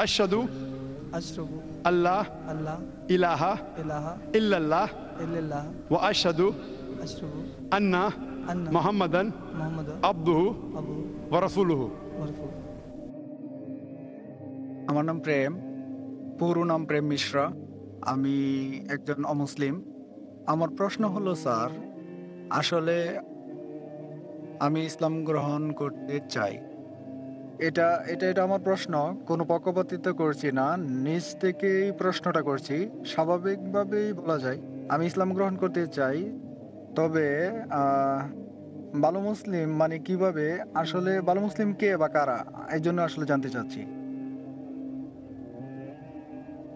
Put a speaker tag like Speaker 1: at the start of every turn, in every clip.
Speaker 1: আশহাদু
Speaker 2: আশরাফু
Speaker 1: আল্লাহ
Speaker 2: আল্লাহ
Speaker 1: ইলাহা
Speaker 2: ইলাহা
Speaker 1: ইল্লাল্লাহ
Speaker 2: ইল্লাল্লাহ
Speaker 1: ওয়া আশহাদু
Speaker 2: আশরাফু
Speaker 1: আন্না
Speaker 2: আন্না
Speaker 1: মুহাম্মাদান
Speaker 2: মুহাম্মাদ
Speaker 1: আবদুহু
Speaker 2: আবু
Speaker 1: ওয়া রাসূলুহু।
Speaker 2: মারফু।
Speaker 3: আমার নাম প্রেম, পুরো নাম প্রেম মিশ্রা। আমি একজন অমুসলিম। আমার প্রশ্ন হলো স্যার, আসলে আমি ইসলাম গ্রহণ করতে চাই। এটা এটা এটা আমার প্রশ্ন, কোনো পক্ষপাতিত্ব করছি না, নিজ থেকেই প্রশ্নটা করছি। স্বাভাবিকভাবেই বলা যায় আমি ইসলাম গ্রহণ করতে চাই। তবে ভালো মুসলিম মানে কিভাবে, আসলে ভালো মুসলিম কে বা কারা, এই জন্য আসলে জানতে চাচ্ছি।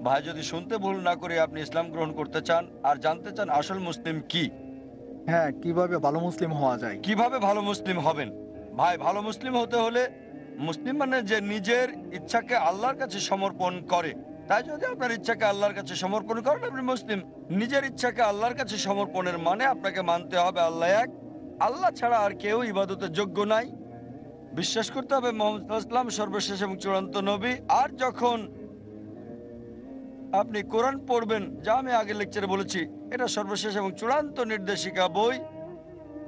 Speaker 4: ভাই, যদি শুনতে ভুল না করে আপনি ইসলাম গ্রহণ করতে চান আর জানতে চান আসল মুসলিম কি,
Speaker 3: হ্যাঁ, কিভাবে ভালো মুসলিম হওয়া যায়।
Speaker 4: কিভাবে ভালো মুসলিম হবেন? ভাই, ভালো মুসলিম হতে হলে, মুসলিম মানে যে নিজের ইচ্ছাকে আল্লাহর কাছে সমর্পণ করে। তাই যদি আপনার ইচ্ছাকে আল্লাহর কাছে সমর্পণ করেন, আপনি মুসলিম। নিজের ইচ্ছাকে আল্লাহর কাছে সমর্পণের মানে আপনাকে মানতে হবে আল্লাহ এক, আল্লাহ ছাড়া আর কেউ ইবাদতের যোগ্য নাই। বিশ্বাস করতে হবে মুহাম্মদ সাল্লাল্লাহু আলাইহি ওয়াসাল্লাম সর্বশেষ এবং চূড়ান্ত নবী। আর যখন আপনি কোরআন পড়বেন, যা আমি আগের লেকচারে বলেছি, এটা সর্বশেষ এবং চূড়ান্ত নির্দেশিকা বই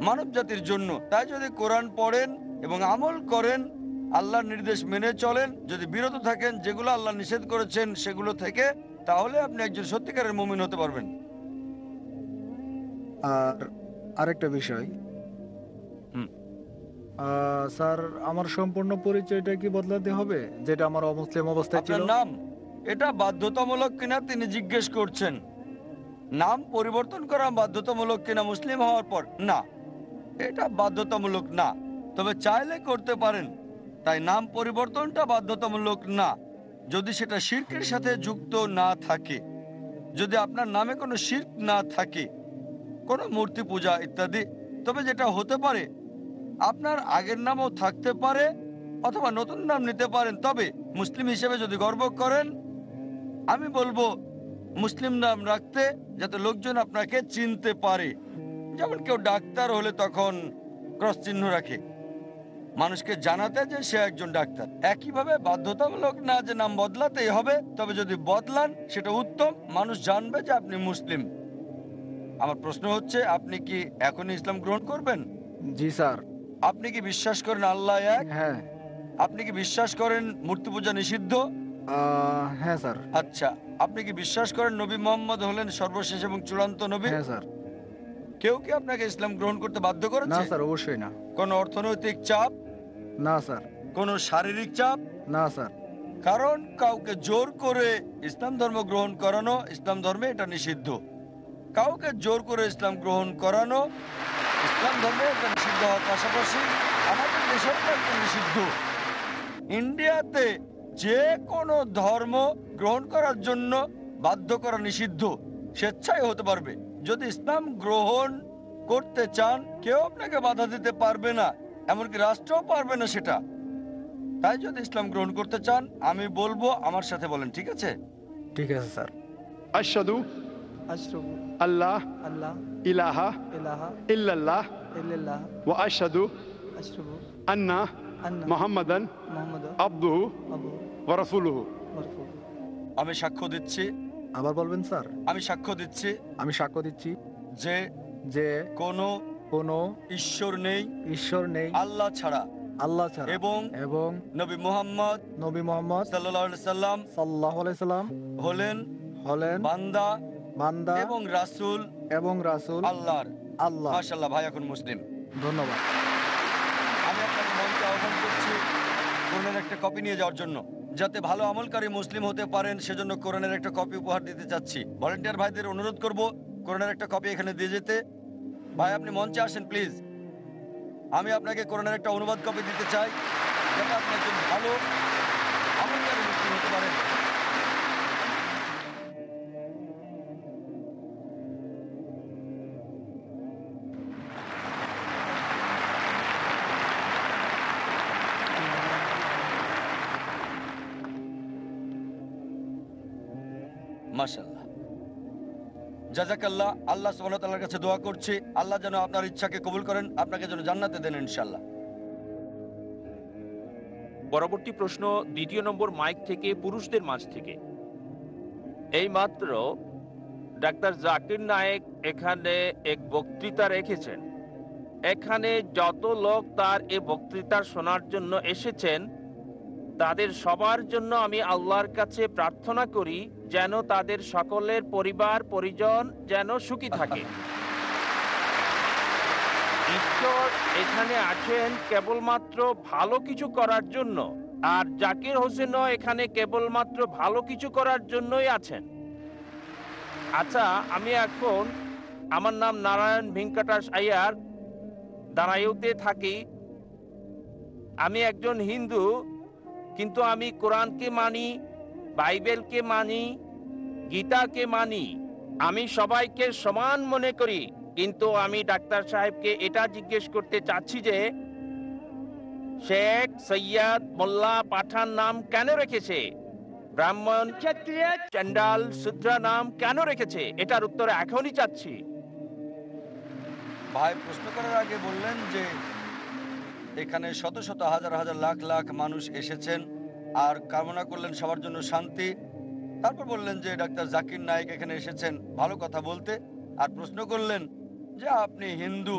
Speaker 4: মানব জাতির জন্য। তাই যদি কোরআন পড়েন এবং আমল করেন, আল্লাহর নির্দেশ মেনে চলেন, যদি বিরত থাকেন যেগুলো আল্লাহ নিষেধ করেছেন সেগুলো থেকে, তাহলে আপনি একজন সত্যিকারের মুমিন হতে পারবেন।
Speaker 3: আর আরেকটা বিষয়,
Speaker 4: হুম।
Speaker 3: স্যার, আমার সম্পূর্ণ পরিচয়টা কি বদলাতে হবে, যেটা আমার অমুসলিম অবস্থায় ছিল?
Speaker 4: আপনার নাম, এটা বাধ্যতামূলক কিনা তিনি জিজ্ঞেস করছেন। নাম পরিবর্তন করা বাধ্যতামূলক কিনা মুসলিম হওয়ার পর? না, এটা বাধ্যতামূলক না, তবে চাইলে করতে পারেন। তাই নাম পরিবর্তনটা বাধ্যতামূলক না, যদি সেটা শিরকের সাথে যুক্ত না থাকে। যদি আপনার নামে কোনো শিরক না থাকে, কোনো মূর্তি পূজা ইত্যাদি, তবে যেটা হতে পারে আপনার আগের নামও থাকতে পারে অথবা নতুন নাম নিতে পারেন। তবে মুসলিম হিসেবে যদি গর্ব করেন, আমি বলবো মুসলিম নাম রাখতে, যাতে লোকজন আপনাকে চিনতে পারে। যেমন কেউ ডাক্তার হলে তখন ক্রস চিহ্ন রাখে, মানুষকে জানাতে যে সে একজন ডাক্তার। একইভাবে বাধ্যতামূলক না যে নাম বদলাতেই হবে, তবে যদি বদলান সেটা উত্তম, মানুষ জানবে যে আপনি মুসলিম। আমার প্রশ্ন হচ্ছে, আপনি কি এখনই ইসলাম গ্রহণ করবেন?
Speaker 3: জি স্যার।
Speaker 4: আপনি কি বিশ্বাস করেন আল্লাহ এক?
Speaker 3: হ্যাঁ।
Speaker 4: আপনি কি বিশ্বাস করেন মূর্তি পূজা নিষিদ্ধ?
Speaker 3: হ্যাঁ স্যার।
Speaker 4: আচ্ছা, আপনি কি বিশ্বাস করেন নবী মোহাম্মদ হলেন সর্বশেষ এবং চূড়ান্ত নবী?
Speaker 3: হ্যাঁ স্যার।
Speaker 4: কেউ কি আপনাকে ইসলাম গ্রহণ করতে বাধ্য
Speaker 3: না
Speaker 4: করেছে?
Speaker 3: স্যার, অবশ্যই না।
Speaker 4: কোন অর্থনৈতিক চাপ?
Speaker 3: না স্যার।
Speaker 4: কোন শারীরিক চাপ?
Speaker 3: না স্যার।
Speaker 4: কারণ কাউকে জোর করে ইসলাম ধর্ম গ্রহণ করানো, ইসলাম ধর্মে এটা নিষিদ্ধ। কাউকে জোর করে ইসলাম গ্রহণ করানো ইসলাম ধর্মে এটা নিষিদ্ধ হওয়ার পাশাপাশি আমাদের দেশেও এটা নিষিদ্ধ। ইন্ডিয়াতে যে কোনো ধর্ম গ্রহণ করার জন্য বাধ্য করা নিষিদ্ধ, স্বেচ্ছায় হতে পারবে। যদি ইসলাম গ্রহণ করতে চান, কেউ আপনাকে বাধা দিতে পারবে না, এমনকি রাষ্ট্রও পারবে না সেটা। তাই যদি ইসলাম গ্রহণ করতে চান, আমি বলবো আমার সাথে বলেন, ঠিক আছে?
Speaker 3: ঠিক আছে স্যার।
Speaker 1: আশহাদু
Speaker 2: আশরাফু
Speaker 1: আল্লাহ
Speaker 2: আল্লাহ
Speaker 1: ইলাহা
Speaker 2: ইলাহা
Speaker 1: ইল্লাল্লাহ
Speaker 2: ইল্লাল্লাহ
Speaker 1: ওয়া আশহাদু
Speaker 2: আশরাফু
Speaker 1: আন্না
Speaker 2: আন্না
Speaker 1: মুহাম্মাদান
Speaker 2: মুহাম্মাদ
Speaker 1: আবদুহু
Speaker 2: আবু
Speaker 1: ওয়া রাসূলুহু।
Speaker 2: মারফু।
Speaker 4: আমি সাক্ষ্য দিচ্ছি,
Speaker 3: আবার বলবেন স্যার?
Speaker 4: আমি সাক্ষ্য দিচ্ছি
Speaker 3: আমি সাক্ষ্য দিচ্ছি
Speaker 4: যে
Speaker 3: যে
Speaker 4: কোনো
Speaker 3: কোনো
Speaker 4: ঈশ্বর নেই
Speaker 3: ঈশ্বর নেই
Speaker 4: আল্লাহ ছাড়া,
Speaker 3: আল্লাহ ছাড়া,
Speaker 4: এবং
Speaker 3: এবং
Speaker 4: নবী মুহাম্মদ
Speaker 3: নবী মোহাম্মদ
Speaker 4: সাল্লাল্লাহু আলাইহি সাল্লাম
Speaker 3: সাল্লাল্লাহু আলাইহি সাল্লাম
Speaker 4: হলেন
Speaker 3: হলেন
Speaker 4: বান্দা
Speaker 3: বান্দা
Speaker 4: এবং রাসূল
Speaker 3: এবং রাসূল
Speaker 4: আল্লাহর।
Speaker 3: আল্লাহ।
Speaker 4: মাশাআল্লাহ, ভাই এখন মুসলিম।
Speaker 3: ধন্যবাদ।
Speaker 4: আমি আপনাকে মঞ্চে আহ্বান করছি কোরআনের একটা কপি নিয়ে যাওয়ার জন্য, যাতে ভালো আমলকারী মুসলিম হতে পারেন। সেজন্য কোরআনের একটা কপি উপহার দিতে চাচ্ছি। ভলান্টিয়ার ভাইদের অনুরোধ করব কোরআনের একটা কপি এখানে দিয়ে যেতে। ভাই, আপনি মঞ্চে আসেন প্লিজ। আমি আপনাকে কোরআনের একটা অনুবাদ কপি দিতে চাই, যাতে আপনি একজন ভালো আমলকারী মুসলিম হতে পারেন। মাশাআল্লাহ, জাযাকাল্লাহ। আল্লাহ সুবহানাহু ওয়া তাআলার কাছে দোয়া করছি, আল্লাহ যেন আপনার ইচ্ছাকে কবুল করেন, আপনাকে যেন জান্নাতে দেন ইনশাআল্লাহ।
Speaker 5: পরবর্তী প্রশ্ন 2 নম্বর মাইক থেকে, পুরুষদের মাঝ থেকে। এইমাত্র ডাক্তার জাকির নায়েক এখানে এক বক্তৃতা রেখেছেন। এখানে যত লোক তার এই বক্তৃতা শোনার জন্য এসেছেন, তাদের সবার জন্য আমি আল্লাহর কাছে প্রার্থনা করি যেন তাদের সকলের পরিবার পরিজন যেন সুখী থাকে। ঈশ্বর এখানে আছেন কেবলমাত্র ভালো কিছু করার জন্য, আর জাকির হোসেনও এখানে কেবলমাত্র ভালো কিছু করার জন্যই আছেন। আচ্ছা, আমি এখন, আমার নাম নারায়ণ ভেঙ্কটাস আয়ার, দাঁড়াইতে থাকি। আমি একজন হিন্দু, কিন্তু আমি কোরআনকে মানি, বাইবেলকে মানি, গীতাকে মানি। আমি সবাইকে সমান মনে করি, কিন্তু আমি ডাক্তার সাহেবকে এটা জিজ্ঞেস করতে চাচ্ছি যে শেখ, সৈয়দ, মোল্লা, পাঠান নাম কেন রেখেছে? ব্রাহ্মণ, ক্ষত্রিয়, চণ্ডাল, শূদ্র নাম কেন রেখেছে? এটার উত্তর এখনই চাচ্ছি।
Speaker 4: ভাই প্রশ্ন করার আগে বললেন যে এখানে শত শত হাজার হাজার লাখ লাখ মানুষ এসেছেন আর কামনা করলেন সবার জন্য শান্তি। তারপর বললেন যে ডাক্তার জাকির নায়েক এখানে এসেছেন ভালো কথা বলতে, আর প্রশ্ন করলেন যে আপনি হিন্দু,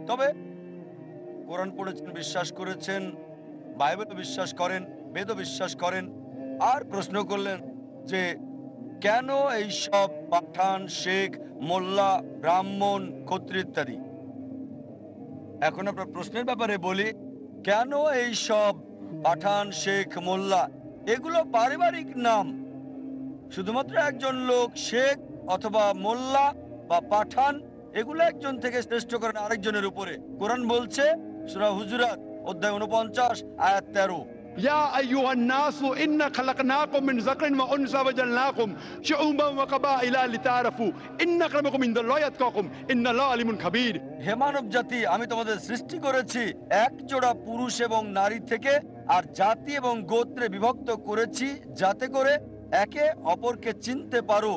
Speaker 4: তবে কোরআন পড়েছেন, বিশ্বাস করেছেন, বাইবেলও বিশ্বাস করেন, বেদও বিশ্বাস করেন, আর প্রশ্ন করলেন যে কেন এই সব পাঠান, শেখ, মোল্লা, ব্রাহ্মণ, ক্ষত্রিয় ইত্যাদি। এখন আপনার প্রশ্নের ব্যাপারে বলি, কেন এই সব পাঠান, শেখ, মোল্লা এগুলো পারিবারিক নাম। শুধুমাত্র একজন লোক শেখ অথবা মোল্লা বা পাঠান, এগুলো একজন থেকে শ্রেষ্ঠ করেন আরেকজনের উপরে। কোরআন বলছে সূরা হুজুরাত অধ্যায় 49 আয়াত 13,
Speaker 1: يا أيها الناس إنا خلقناكم من ذكر وأنثى وجعلناكم شعوبا وقبائل لتعارفوا إن أكرمكم عند الله أتقاكم إن الله عليم خبير।
Speaker 4: হে মানব জাতি, আমি তোমাদের সৃষ্টি করেছি এক জোড়া পুরুষ এবং নারী থেকে, আর জাতি এবং গোত্রে বিভক্ত করেছি যাতে করে একে অপরকে চিনতে পারো,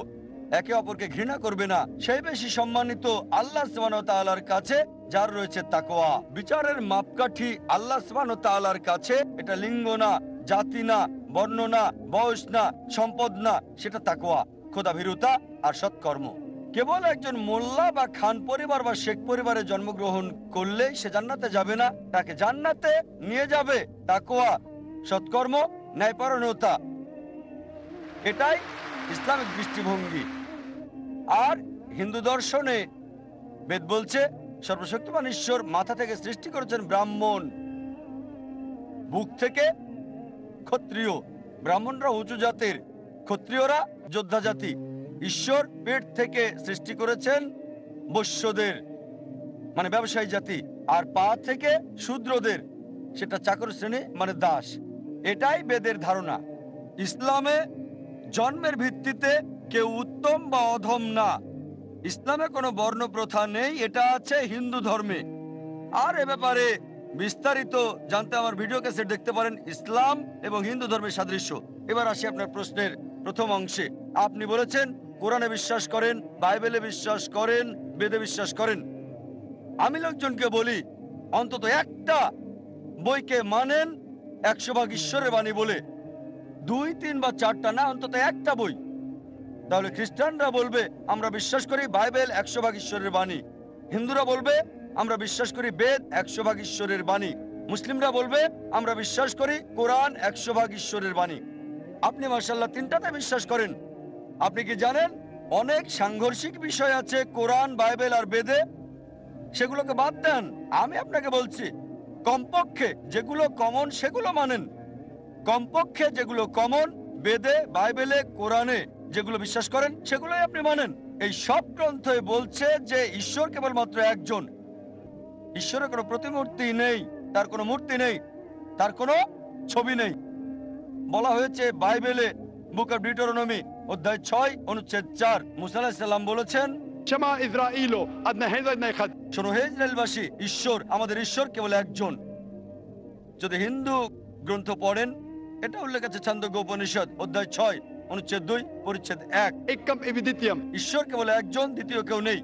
Speaker 4: একে অপরকে ঘৃণা করবে না। সেই বেশি সম্মানিত আল্লাহ সুবহানাহু ওয়া তাআলার কাছে যার রয়েছে তাকওয়া। বিচারের মাপকাঠি আল্লাহ সুবহানাহু ওয়া তাআলার কাছে এটা লিঙ্গ না, জাতি না, বর্ণ না, বয়স না, সম্পদ না, সেটা তাকওয়া, খোদাভীরুতা আর সৎকর্ম। কেবল একজন মোল্লা বা খান পরিবার বা শেখ পরিবারে জন্মগ্রহণ করলেই সে জান্নাতে যাবে না। তাকে জান্নাতে নিয়ে যাবে তাকওয়া, সৎকর্ম, ন্যায়পরায়ণতা। এটাই ইসলামিক দৃষ্টিভঙ্গি। আর হিন্দু দর্শনে বেদ বলছে সর্বশক্তিমান ঈশ্বর মাথা থেকে সৃষ্টি করেছেন ব্রাহ্মণ, বুক থেকে ক্ষত্রিয়। ব্রাহ্মণরা উঁচু জাতের, ক্ষত্রিয়রা যোদ্ধা জাতি। ঈশ্বর পেট থেকে সৃষ্টি করেছেন বৈশ্যদের, মানে ব্যবসায়ী জাতি, আর পা থেকে শূদ্রদের, সেটা চাকর শ্রেণী মানে দাস। এটাই বেদের ধারণা। ইসলামে জন্মের ভিত্তিতে কেউ উত্তম বা অধম না। ইসলামে কোনো বর্ণ প্রথা নেই, এটা আছে হিন্দু ধর্মে। আর এ ব্যাপারে বিস্তারিত জানতে আমার ভিডিও ক্যাসেট দেখতে পারেন, ইসলাম এবং হিন্দু ধর্মের সাদৃশ্য। এবার আসি আপনার প্রশ্নের প্রথম অংশে। আপনি বলেছেন কোরআনে বিশ্বাস করেন, বাইবেলে বিশ্বাস করেন, বেদে বিশ্বাস করেন। আমি লোকজনকে বলি অন্তত একটা বইকে মানেন 100% ঈশ্বরের বাণী বলে, 2, 3 বা 4টা না, অন্তত একটা বই। তাহলে খ্রিস্টানরা বলবে আমরা বিশ্বাস করি বাইবেল 100% ঈশ্বরের বাণী, হিন্দুরা বলবে আমরা বিশ্বাস করি বেদ 100% ঈশ্বরের বাণী, মুসলিমরা বলবে আমরা বিশ্বাস করি কোরআন 100% ঈশ্বরের বাণী। আপনি মাশাআল্লাহ 3টাতে বিশ্বাস করেন। আপনি কি জানেন অনেক সাংঘর্ষিক বিষয় আছে কোরআন, বাইবেল আর বেদে? সেগুলোকে বাদ দেন। আমি আপনাকে বলছি কমপক্ষে যেগুলো কমন সেগুলো মানেন। কমপক্ষে যেগুলো কমন বেদে, বাইবেলে, কোরআনে যেগুলো বিশ্বাস করেন সেগুলোই আপনি মানেন। এই সব গ্রন্থে বলছে যে ঈশ্বর কেবলমাত্র একজন। ঈশ্বরের কোনো প্রতিমূর্তি নেই, তার কোনো মূর্তি নেই, তার কোনো ছবি নেই। বলা হয়েছে বাইবেলে বুক অফ ডিউটেরোনমি অধ্যায় 6 অনুচ্ছেদ 4, মুসা আলাইহিস সালাম বলেছেন,
Speaker 1: شما إسرائيل أدنى هذا نخد
Speaker 4: শোনো হে ইসরায়েলবাসী, ঈশ্বর, আমাদের ঈশ্বর কেবল একজন। যদি হিন্দু গ্রন্থ পড়েন, এটা উল্লেখ আছে ছান্দোগ্য উপনিষদ অধ্যায় 6 অনুচ্ছেদ 2 পরিচ্ছেদ 1,
Speaker 1: إكم إبديتيم
Speaker 4: ঈশ্বর কেবল একজন, দ্বিতীয় কেউ নেই।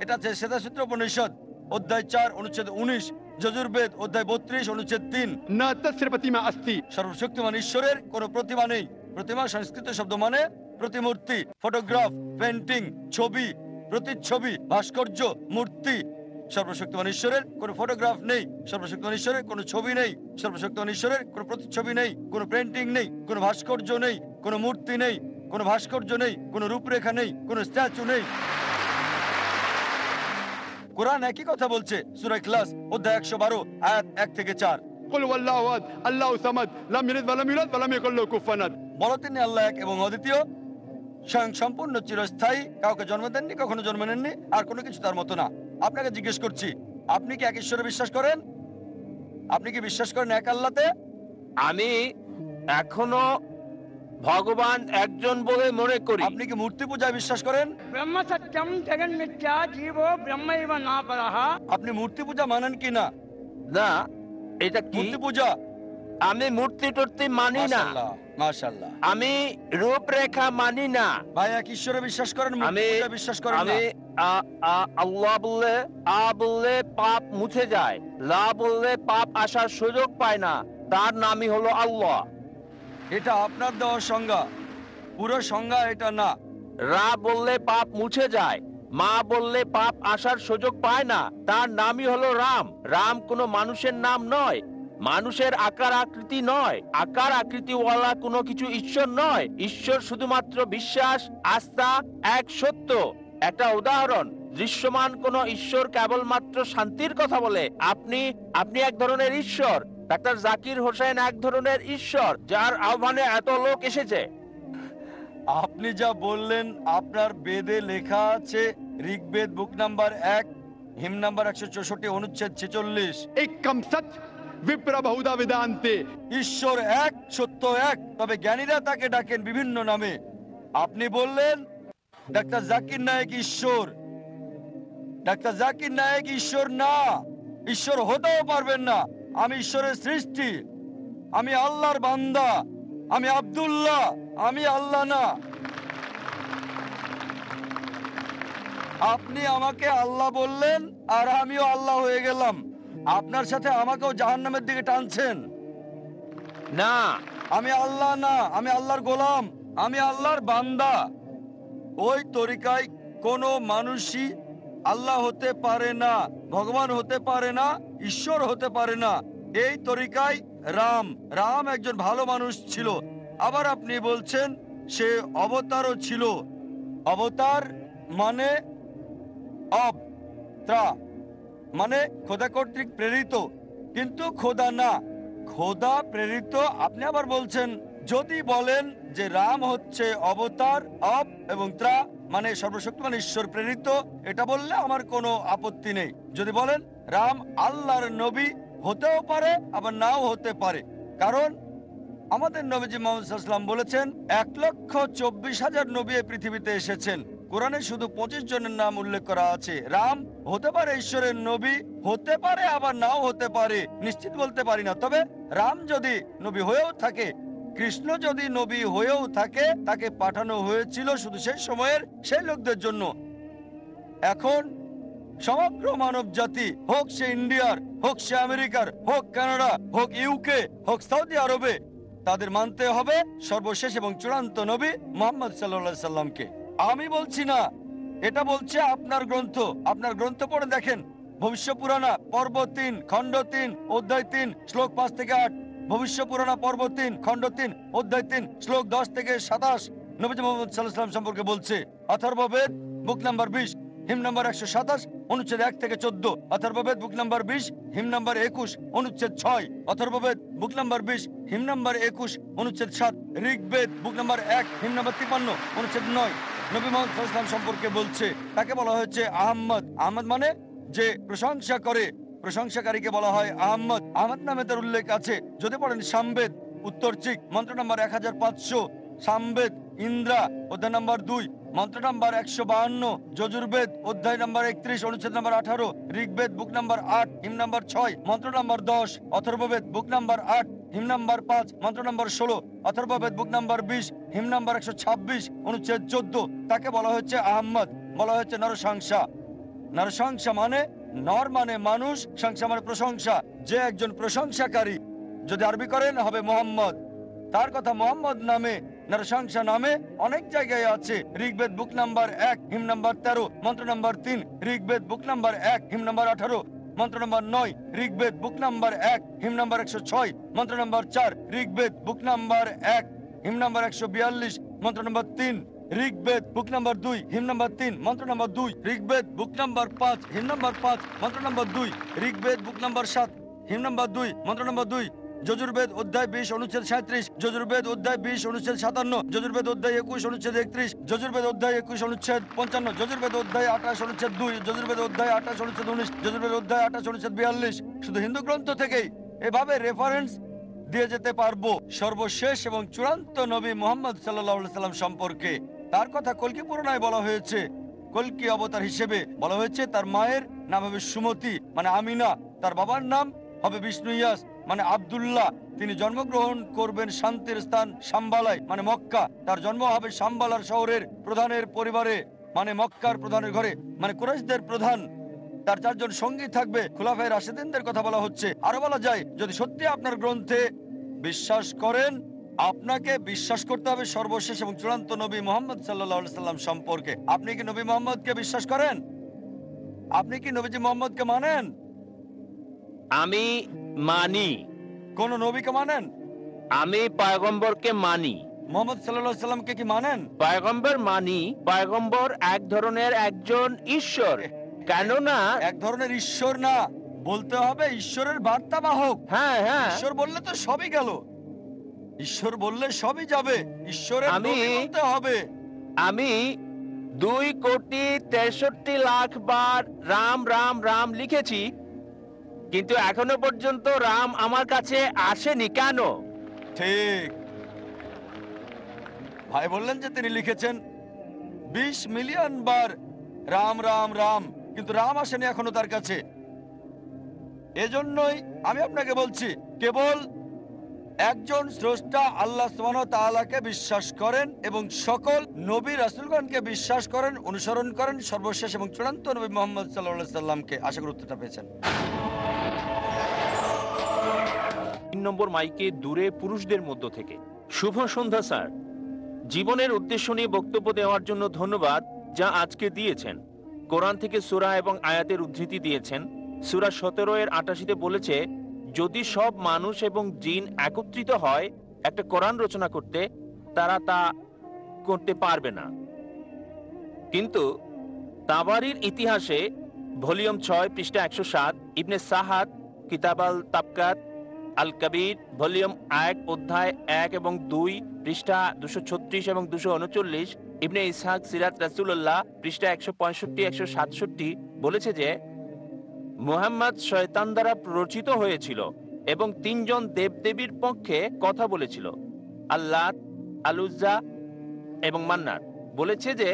Speaker 4: এটা আছে শ্বেতাসূত্র উপনিষদ অধ্যায় 4 অনুচ্ছেদ 19, যজুর্বেদ অধ্যায় 32 অনুচ্ছেদ 3।
Speaker 1: न तस्य प्रतिमा अस्ति।
Speaker 4: সর্বশক্তিমান ঈশ্বরের কোনো প্রতিমা নেই। প্রতিমা সংস্কৃত শব্দ মানে প্রতিমূর্তি, ফটোগ্রাফ, পেন্টিং, ছবি, প্রতিচ্ছবি, ভাস্কর্য, মূর্তি। সর্বশক্তিমান ঈশ্বরের কোনো ফটোগ্রাফ নেই, সর্বশক্তিমান ঈশ্বরের কোনো ছবি নেই, সর্বশক্তিমান ঈশ্বরের কোনো প্রতিচ্ছবি নেই, কোনো পেন্টিং নেই, কোনো ভাস্কর্য নেই, কোনো মূর্তি নেই, কোনো ভাস্কর্য নেই, কোনো রূপরেখা নেই, কোনো স্ট্যাচু নেই। কোরআন একই কথা বলছে সূরা ইখলাস অধ্যায় 112 আয়াত 1 থেকে 4।
Speaker 1: कुल वल्लाहु अहद अल्लाहु समद लम यलिद वलम यूलद वलम यकुल लाहु कुफुवन अहद।
Speaker 4: বলো তিনি আল্লাহ এক এবং অদ্বিতীয়, স্বয়ং সম্পূর্ণ, চিরস্থায়ী, কাউকে জন্ম দেননি, কখনো জন্ম নেননি, আর কোনো কিছু তার মতো না। আপনাকে জিজ্ঞেস করছি, আপনি কি এক ঈশ্বরে বিশ্বাস করেন? আপনি কি বিশ্বাস করেন এক আল্লাহতে?
Speaker 5: আমি এখনো ভগবান একজন বলে মনে করি।
Speaker 4: আপনি কি মূর্তি পূজায় বিশ্বাস করেন?
Speaker 6: ब्रह्म सत्यम जगन मिथ्या जीवो ब्रह्मैव नापरः।
Speaker 4: আপনি মূর্তি পূজা মানেন কি না?
Speaker 5: না, এটা কি?
Speaker 4: মূর্তি পূজা
Speaker 5: আমি মূর্তি টূর্তি মানি না,
Speaker 4: মাশাআল্লাহ, মাশাআল্লাহ।
Speaker 5: আমি রূপরেখা মানি না।
Speaker 4: ভাই এক ঈশ্বরে বিশ্বাস করেন, মূর্তি
Speaker 5: আমি
Speaker 4: পূজা বিশ্বাস করেন না?
Speaker 5: আমি আল্লাহ বললে বললে পাপ মুছে যায়, লা বললে পাপ আসার সুযোগ পায় না, তার নামই হলো আল্লাহ।
Speaker 4: এটা আপনার দেওয়া সংজ্ঞা, পুরো সংজ্ঞা এটা না।
Speaker 5: রা বললে পাপ মুছে যায়, মা বললে পাপ আসার সুযোগ পায় না, তার নামই হলো রাম। রাম কোনো মানুষের নাম নয়, মানুষের আকার আকৃতি নয়, আকার আকৃতিওয়ালা কোনো কিছু ঈশ্বর নয়। ঈশ্বর শুধুমাত্র বিশ্বাস, আস্থা, এক সত্য। একটা উদাহরণ, দৃশ্যমান কোন ঈশ্বর কেবলমাত্র শান্তির কথা বলে। আপনি এক ধরনের ঈশ্বর, ডাক্তার জাকির হোসেন এক ধরনের ঈশ্বর, যার আহ্বানে এত লোক এসেছে।
Speaker 4: আপনি যা বললেন আপনার বেদে লেখা আছে, ঋগ্বেদ বুক নাম্বার 1 হিম নাম্বার 164 অনুচ্ছেদ 46।
Speaker 1: एकम सत विप्र बहुधा वेदांते।
Speaker 4: ঈশ্বর এক, সত্য এক, তবে জ্ঞানীরা তাকে ডাকেন বিভিন্ন নামে। আপনি বললেন ডাক্তার জাকির নায়েক ঈশ্বর। ডাক্তার জাকির নায়েক ঈশ্বর না, ঈশ্বর হতেও পারবেন না। আমি ঈশ্বরের সৃষ্টি, আমি আল্লাহর বান্দা, আমি আব্দুল্লাহ, আমি আল্লাহ না। আপনি আমাকে আল্লাহ বললেন আর আমিও আল্লাহ হয়ে গেলাম। আপনার সাথে আমাকেও জাহান্নামের দিকে টানছেন।
Speaker 5: না,
Speaker 4: আমি আল্লাহ না, আমি আল্লাহর গোলাম, আমি আল্লাহর বান্দা। ওই তরিকায় কোনো মানুষই আল্লাহ হতে পারে না, ভগবান হতে পারে না, ঈশ্বর হতে পারে না। এই তরিকায় রাম একজন ভালো মানুষ ছিল। আবার আপনি বলছেন সে অবতারও ছিল। অবতার মানে মানে খোদা কর্তৃক প্রেরিত, কিন্তু খোদা না, খোদা প্রেরিত। আপনি আবার বলছেন, যদি বলেন যে রাম হচ্ছে অবতার, এবং ত্রা মানে সর্বশক্তিমান ঈশ্বর প্রেরিত, এটা বললে আমার কোনো আপত্তি নেই। যদি বলেন রাম আল্লাহর নবী, হতেও পারে আবার নাও হতে পারে, কারণ আমাদের নবীজি মুহাম্মদ সাল্লাল্লাহু আলাইহি ওয়াসাল্লাম বলেছেন 1,24,000 নবী এই পৃথিবীতে এসেছেন। কোরআনে শুধু 25 জনের নাম উল্লেখ করা আছে। রাম হতে পারে ঈশ্বরের নবী, হতে পারে আবার নাও হতে পারে, নিশ্চিত বলতে পারি না। তবে রাম যদি নবী হয়েও থাকে, কৃষ্ণ যদি নবী হয়েও থাকে, তাকে পাঠানো হয়েছিল শুধু সেই সময়ের সেই লোকদের জন্য। এখন সমগ্র মানব জাতি, হোক সে ইন্ডিয়ার, হোক সে আমেরিকার, হোক কানাডা, হোক ইউকে, হোক সৌদি আরবে, তাদের মানতে হবে সর্বশেষ এবং চূড়ান্ত নবী মুহাম্মদ সাল্লাল্লাহু আলাইহি সাল্লামকে। আমি বলছি না, এটা বলছে আপনার গ্রন্থ। আপনার গ্রন্থ পড়ে দেখেন, ভবিষ্য পুরাণা পর্ব 3 খণ্ড 3 অধ্যায় 3 শ্লোক 5 থেকে 8, ভবিষ্য পুরাণা পর্ব 3 খণ্ড 3 অধ্যায় 3 শ্লোক 10 থেকে 27 নবীজি মুহাম্মদ সাল্লাল্লাহু আলাইহি সাল্লাম সম্পর্কে বলছে। অথর্ববেদ বুক নাম্বার 20 হিম নাম্বার 127 অনুচ্ছেদ 1 থেকে 14, অথর্ববেদ বুক নাম্বার 20 হিম নাম্বার 21 অনুচ্ছেদ 6, অথর্ববেদ বুক নাম্বার 20 হিম নাম্বার 21 অনুচ্ছেদ 7, ঋগ্বেদ বুক নাম্বার 1 হিম নাম্বার 53 অনুচ্ছেদ 9 নবী মুহাম্মদ সাল্লাল্লাহু আলাইহি ওয়াসাল্লাম সম্পর্কে বলছে। তাকে বলা হয়েছে আহমদ। আহমদ মানে যে প্রশংসা করে, প্রশংসাকারীকে বলা হয় আহমদ। আহমদ নামে তার উল্লেখ আছে। যদি পড়েন সামবেদ উত্তরচিক মন্ত্র নাম্বার 1500, সামবেদ ইন্দ্রা অধ্যায় নাম্বার 2 মন্ত্র নাম্বার 152, যজুর্বেদ অধ্যায় নাম্বার 31 অনুচ্ছেদ নাম্বার 18, ঋগ্বেদ বুক নাম্বার 8 হিম নাম্বার 6 মন্ত্র নাম্বার 10, অথর্ববেদ বুক নাম্বার 8 হিম নাম্বার 5 মন্ত্র নাম্বার 16, অথর্ববেদ বুক নাম্বার 20 হিম নাম্বার 126 অনুচ্ছেদ 14। তাকে বলা হচ্ছে আহমদ, বলা হচ্ছে নরসংসা। নরসংসা মানে নর মানে মানুষ, সংসা মানে প্রশংসা। যে একজন প্রশংসাকারী, যদি আরবি করেন হবে মোহাম্মদ। তার কথা মোহাম্মদ নামে নরসংসা নামে অনেক জায়গায় আছে। ঋগ্বেদ বুক নাম্বার 1 হিম নাম্বার 13 মন্ত্র নাম্বার 3, ঋগ্বেদ বুক নাম্বার 1 হিম নাম্বার 18 মন্ত্র নাম্বার 9, ঋগ্বেদ বুক নাম্বার 1 হিম নাম্বার 106 মন্ত্র নাম্বার 4, ঋগ্বেদ বুক নাম্বার 1 হিম নাম্বার 142 মন্ত্র নাম্বার 3, ঋগ্বেদ বুক নাম্বার 2 হিম নাম্বার 3 মন্ত্র নাম্বার 2, ঋগ্বেদ বুক নাম্বার 5 হিম নাম্বার 5 মন্ত্র নাম্বার 2, ঋগ্বেদ বুক নাম্বার 7 হিম নাম্বার 2 মন্ত্র নাম্বার 2, যজুর্বেদ অধ্যায় 20 অনুচ্ছেদ 37, যজুর্বেদ অধ্যায় 20 অনুচ্ছেদ 57, যজুর্বেদ অধ্যায় 21 অনুচ্ছেদ 31, যজুর্বেদ অধ্যায় 21 অনুচ্ছেদ 55, যজুর্বেদ অধ্যায় 28 অনুচ্ছেদ 2, যজুর্বেদ অধ্যায় 28 অনুচ্ছেদ 19, যজুর্বেদ অধ্যায় 28 অনুচ্ছেদ 42। শুধু হিন্দু গ্রন্থ থেকেই এভাবে রেফারেন্স দিয়ে যেতে পারবো সর্বশেষ এবং চূড়ান্ত নবী মুহাম্মদ সাল্লাল্লাহু আলাইহি সাল্লাম সম্পর্কে। তার কথা কল্কি পুরাণায় বলা হয়েছে। কল্কি অবতার হিসেবে বলা হয়েছে তার মায়ের নাম হবে সুমতি মানে আমিনা, তার বাবার নাম হবে বিষ্ণু ইয়াস মানে আব্দুল্লাহ। তিনি জন্মগ্রহণ করবেন শান্তির স্থান সাম্বালায় মানে মক্কা। তার জন্ম হবে সাম্বালার শহরের প্রধানের পরিবারে মানে মক্কার প্রধানের ঘরে মানে কুরাইশদের প্রধান। তার 4 জন সঙ্গী থাকবে, খুলাফায়ে রাশিদিনদের কথা বলা হচ্ছে। আরো বলা যায়, যদি সত্যি আপনার গ্রন্থে বিশ্বাস করেন, আপনাকে বিশ্বাস করতে হবে সর্বশেষ এবং চূড়ান্ত নবী মুহাম্মদ সাল্লাল্লাহু আলাইহি সাল্লাম সম্পর্কে। আপনি কি নবী মুহাম্মদকে বিশ্বাস করেন? আপনি কি নবীজি মুহাম্মদকে মানেন?
Speaker 5: আমি মানি।
Speaker 4: কোন নবীকে মানেন?
Speaker 5: আমি পয়গম্বরকে মানি।
Speaker 4: মুহাম্মদ সাল্লাল্লাহু আলাইহি সাল্লামকে কি মানেন?
Speaker 5: পয়গম্বর মানি। পয়গম্বর এক ধরনের একজন ঈশ্বর, কেননা
Speaker 4: এক ধরনের ঈশ্বর না, বলতে হবে ঈশ্বরের বার্তাবাহক।
Speaker 5: হ্যাঁ হ্যাঁ,
Speaker 4: ঈশ্বর বললে তো সবই গেল, ঈশ্বর বললে সবই যাবে, ঈশ্বরের নবী বলতে হবে।
Speaker 5: আমি 2,63,00,000 বার রাম রাম রাম লিখেছি, কিন্তু এখনো পর্যন্ত রাম আমার কাছে আসেনি। কেন?
Speaker 4: ঠিক, ভাই বললেন যে তিনি লিখেছেন 20 মিলিয়ন বার রাম রাম রাম, কিন্তু রাম আসেনি এখনো তার কাছে। এজন্যই আমি আপনাকে বলছি, কেবল একজন স্রষ্টা আল্লাহ সুবহানাহু ওয়া তাআলাকে বিশ্বাস করেন এবং সকল নবী রাসূলগণকে বিশ্বাস করেন, অনুসরণ করেন, সর্বশেষ এবং চূড়ান্ত নবী মুহাম্মদ সাল্লাল্লাহু আলাইহি সাল্লামকে। আশা করি উত্তরটা পেয়েছেন।
Speaker 5: 3 নম্বর মাইকে দূরে পুরুষদের মধ্য থেকে। শুভ সন্ধ্যা স্যার, জীবনের উদ্দেশ্য নিয়ে বক্তব্য দেওয়ার জন্য ধন্যবাদ যা আজকে দিয়েছেন। কোরআন থেকে সূরা এবং আয়াতের উদ্ধৃতি দিয়েছেন। সূরা 17-88 বলেছে, যদি সব মানুষ এবং জিন একত্রিত হয় একটা কোরআন রচনা করতে, তারা তা করতে পারবে না। কিন্তু তাবারির ইতিহাসে ভলিউম 6 পৃষ্ঠা 107, ইবনে সাহাদ কিতাব আল তাবকাত আল কবির ভলিউম 1 অধ্যায় 1 এবং 2 পৃষ্ঠা 236 এবং 239, ইবনে ইসহাক সিরাত রাসূলুল্লাহ পৃষ্ঠা 165-167 বলেছে যে মুহাম্মদ শয়তান দ্বারা প্ররোচিত হয়েছিল এবং 3 জন দেবদেবীর পক্ষে কথা বলেছিল, আল্লাহ, আল-উজ্জা এবং মান্নাত। বলেছে যে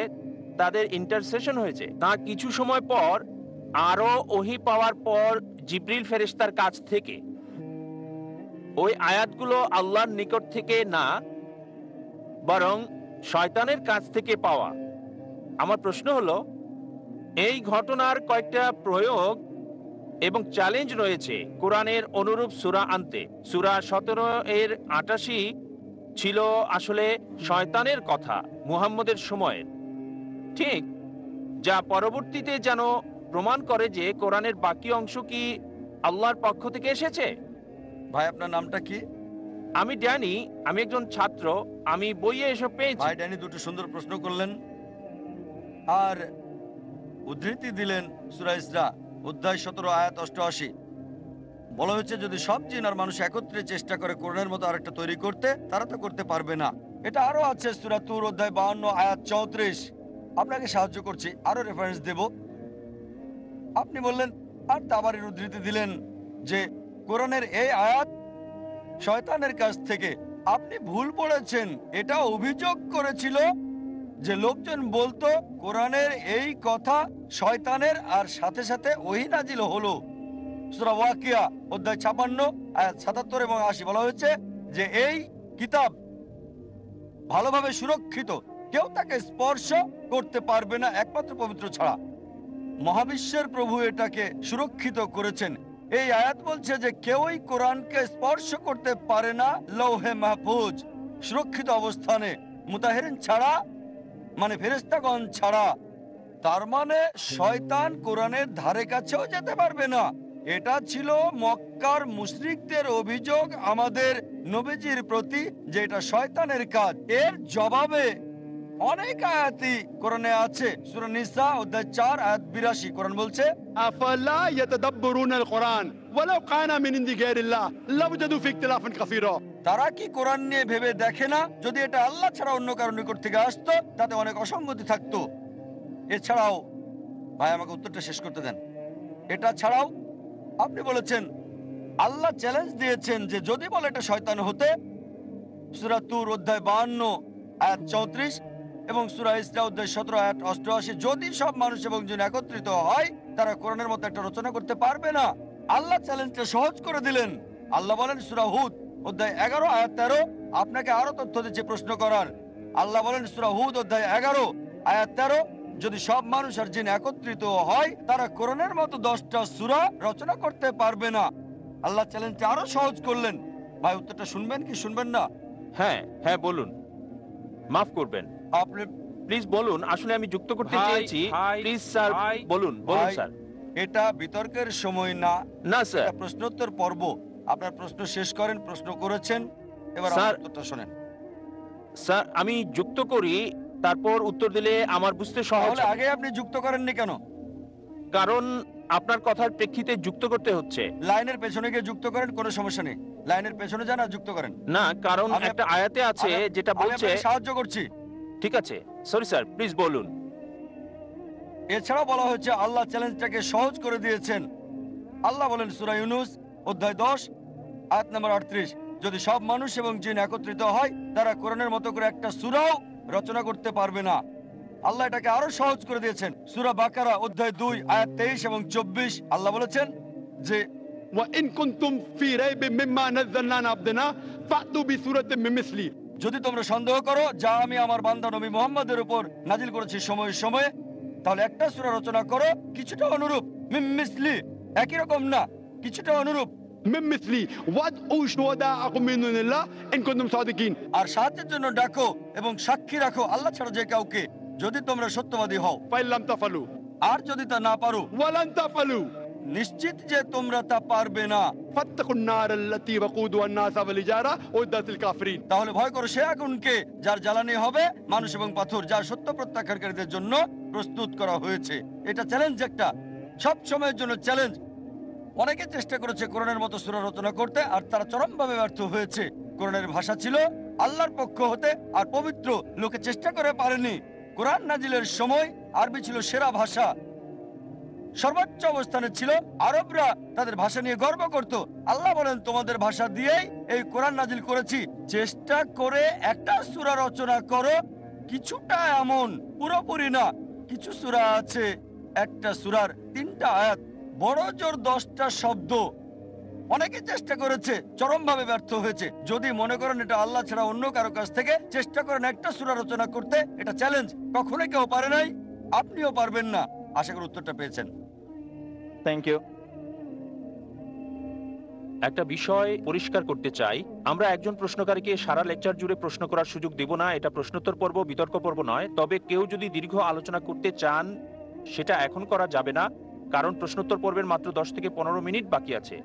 Speaker 5: তাদের ইন্টারসেশন হয়েছে। তা কিছু সময় পর আরো ওহী পাওয়ার পর জিবরিল ফেরেশতার কাছ থেকে। ওই আয়াতগুলো আল্লাহর নিকট থেকে না, বরং শয়তানের কাছ থেকে পাওয়া। আমার প্রশ্ন হলো, এই ঘটনার কয়েকটা প্রয়োগ এবং চ্যালেঞ্জ রয়েছে কোরআনের অনুরূপ সূরা আনতে। সূরা 17-88 ছিল আসলে শয়তানের কথা মুহাম্মদের সময়ের, ঠিক, যা পরবর্তীতে যেন প্রমাণ করে যে কোরআনের বাকি অংশ কি আল্লাহর পক্ষ থেকে এসেছে।
Speaker 4: ভাই আপনার নামটা কি?
Speaker 5: আমি ড্যানি, আমি একজন ছাত্র, আমি বইয়ে এসব পেয়েছি।
Speaker 4: ভাই ড্যানি দুটো সুন্দর প্রশ্ন করলেন আর উদ্ধৃতি দিলেন সূরা ইসরা অধ্যায় 17 আয়াত 88। বলা হয়েছে যদি সব জিন আর মানুষ একত্রে চেষ্টা করে কোরআনের মতো আরেকটা তৈরি করতে, তারা তো করতে পারবে না। এটা আরো আছে সূরা তুর অধ্যায় 52 আয়াত 34। আপনাকে সাহায্য করছি, আরো রেফারেন্স দেব। আপনি বললেন আর তাবারির উদ্ধৃতি দিলেন যে কোরআনের এই আয়াত শয়তানের কাছ থেকে। আপনি ভুল পড়েছেন। এটা অভিযোগ করেছিল যে লোকজন বলতো কোরআনের এই কথা শয়তানের, আর সাথে সাথে ওহী নাজিল হলো। সূরা ওয়াকিয়া অধ্যায় 56 আয়াত 77 এবং 80 বলা হয়েছে যে এই কিতাব ভালোভাবে সুরক্ষিত, কেউ তাকে স্পর্শ করতে পারবে না একমাত্র পবিত্র ছাড়া। মহাবিশ্বের প্রভু এটাকে সুরক্ষিত করেছেন। এই আয়াত বলছে যে কেউই কোরআনকে স্পর্শ করতে পারে না লৌহে মাহফুজ, সুরক্ষিত অবস্থানে, মুতাহিরিন ছাড়া, মানে ফেরেশতাগণ ছাড়া। তার মানে শয়তান কোরআনের ধারে কাছেও যেতে পারবে না। এটা ছিল মক্কার মুশরিকদের অভিযোগ আমাদের নবীজির প্রতি যে এটা শয়তানের কাজ। এর জবাবে অনেক আয়াতই কোরআনে আছে। সূরা নিসা অধ্যায় 4 আয়াত 82 কোরআন বলছে,
Speaker 1: أفلا يتدبرون القرآن ولو كان من عند غير الله لوجدوا فيه اختلافا كثيرا।
Speaker 4: তারা কি কোরআন নিয়ে ভেবে দেখে না যদি এটা আল্লাহ ছাড়া অন্য কারো নিকট থেকে আসতো তাতে অনেক অসঙ্গতি থাকতো। এছাড়াও ভাই আমাকে উত্তরটা শেষ করতে দেন। এটা ছাড়াও আপনি বলেছেন আল্লাহ চ্যালেঞ্জ দিয়েছেন যে যদি বলে এটা শয়তান হতে, সূরা তুর অধ্যায় 52 আয়াত 34 এবং সূরা ইসরা অধ্যায় 17 আয়াত 88, যদি সব মানুষ এবং জিন একত্রিত হয় তারা কোরআনের মতো একটা রচনা করতে পারবে না। আল্লাহ চ্যালেঞ্জটা সহজ করে দিলেন। আল্লাহ বলেন সূরা হুদ অধ্যায় 11 আয়াত 13, আপনাকে আরো তথ্য দিচ্ছে প্রশ্ন করার। আল্লাহ বলেন সূরা হুদ অধ্যায় 11 আয়াত 13, যদি সব মানুষ আর জিন একত্রিত হয় তারা কোরআনের মতো 10টা সূরা রচনা করতে পারবে না। আল্লাহ চ্যালেঞ্জটা আরো সহজ করলেন। ভাই উত্তরটা শুনবেন কি শুনবেন না?
Speaker 5: হ্যাঁ হ্যাঁ বলুন, মাফ করবেন,
Speaker 4: আপনি
Speaker 5: প্লিজ বলুন। আসলে আমি যুক্ত করতে
Speaker 6: ভাই,
Speaker 5: চেয়েছি।
Speaker 6: ভাই,
Speaker 5: প্লিজ স্যার
Speaker 6: ভাই।
Speaker 5: বলুন বলুন
Speaker 4: ভাই,
Speaker 5: স্যার।
Speaker 4: এটা বিতর্কের সময় না,
Speaker 5: না স্যার,
Speaker 4: এটা প্রশ্নোত্তর পর্ব। আপনার প্রশ্ন শেষ করেন, প্রশ্ন করেছেন, এবার আমার
Speaker 5: স্যার।
Speaker 4: উত্তরটা শুনেন।
Speaker 5: স্যার আমি যুক্ত করি, তারপর উত্তর দিলে আমার বুঝতে সহজ
Speaker 4: তাহলে
Speaker 5: হবে।
Speaker 4: আগে আপনি যুক্ত করেননি কেন?
Speaker 5: কারণ আপনার কথার প্রেক্ষিতে যুক্ত করতে হচ্ছে।
Speaker 4: লাইনের পেছনে গিয়ে যুক্ত করেন, কোনো সমস্যা নেই। লাইনের পেছনে যান আর যুক্ত করেন।
Speaker 5: না, কারণ
Speaker 4: আমি-
Speaker 5: একটা আয়াতে আছে যেটা
Speaker 4: আমি
Speaker 5: বলছে।
Speaker 4: আপনাকে সাহায্য করছি।
Speaker 5: ঠিক আছে, সরি স্যার, প্লিজ বলুন।
Speaker 4: এছাড়াও বলা হয়েছে আল্লাহ চ্যালেঞ্জটাকে সহজ করে দিয়েছেন। আল্লাহ বলেন সূরা ইউনূস অধ্যায় 10 আয়াত নম্বর 38, যদি সব মানুষ এবং জিন একত্রিত হয় তারা কোরআনের মতো করে একটা সূরাও রচনা করতে পারবে না। আল্লাহ এটাকে আরো সহজ করে দিয়েছেন। সূরা বাকারা অধ্যায় 2 আয়াত 23 এবং 24 আল্লাহ বলেছেন যে
Speaker 1: وإن كنتم في ريب مما نزلنا على عبدنا فأتوا بسورة من مثله।
Speaker 4: যদি তোমরা সন্দেহ করো যা আমি আমার বান্দা নবী মুহাম্মদের উপর নাজিল করেছি সময়ে সময়ে, তাহলে একটা সূরা রচনা করো কিছুটা অনুরূপ। মিন মিসলি, একই রকম না, কিছুটা অনুরূপ।
Speaker 1: من مثلي وادعوا شهداءكم من دون الله إن كنتم صادقين।
Speaker 4: আর সাহায্যের জন্য ডাকো এবং সাক্ষী রাখো আল্লাহ ছাড়া যে কাউকে, যদি তোমরা সত্যবাদী হও।
Speaker 1: فإن لم تفعلوا
Speaker 4: আর যদি তা না পারো,
Speaker 1: ولن تفعلوا
Speaker 4: নিশ্চিত যে তোমরা তা পারবে না,
Speaker 1: فاتقوا النار التي وقودها الناس والحجارة أعدت للكافرين।
Speaker 4: তাহলে ভয় করো সে আগুনকে যার জ্বালানি হবে মানুষ এবং পাথর, যা সত্য প্রত্যাখ্যানকারীদের জন্য প্রস্তুত করা হয়েছে। এটা চ্যালেঞ্জ, একটা সব সময়ের জন্য চ্যালেঞ্জ। অনেকে চেষ্টা করেছে কোরআনের মতো সূরা রচনা করতে, আর তারা চরমভাবে ব্যর্থ হয়েছে। কোরআনের ভাষা ছিল আল্লাহর পক্ষ হতে আর পবিত্র, লোকে চেষ্টা করে পারেনি। কোরআন নাজিলের সময় আরবি ছিল সেরা ভাষা, সর্বোচ্চ অবস্থানে ছিল। আরবরা তাদের ভাষা নিয়ে গর্ব করত। আল্লাহ বলেন তোমাদের ভাষা দিয়েই এই কোরআন নাজিল করেছি, চেষ্টা করে একটা সূরা রচনা করো। কিছুটা এমন, পুরোপুরি না। কিছু সূরা আছে একটা সূরার 3টা আয়াত, বড় জোর 10টা শব্দ। অনেকে চেষ্টা করেছে, চরমভাবে ব্যর্থ হয়েছে। যদি মনে করেন এটা আল্লাহ ছাড়া অন্য কারো কাছ থেকে চেষ্টা করেন একটা সূরা রচনা করতে, এটা চ্যালেঞ্জ। কখনোই কেউ পারে নাই, আপনিও পারবেন না। আশা করি উত্তরটা পেয়েছেন।
Speaker 5: Thank you. একটা বিষয় পরিষ্কার করতে চাই, আমরা একজন প্রশ্নকারীকে সারা লেকচার জুড়ে প্রশ্ন করার সুযোগ দেব না। এটা প্রশ্নোত্তর পর্ব, বিতর্ক পর্ব নয়। তবে কেউ যদি দীর্ঘ আলোচনা করতে চান সেটা এখন করা যাবে না, কারণ প্রশ্নোত্তর পর্বের মাত্র 10 থেকে 15 মিনিট বাকি আছে।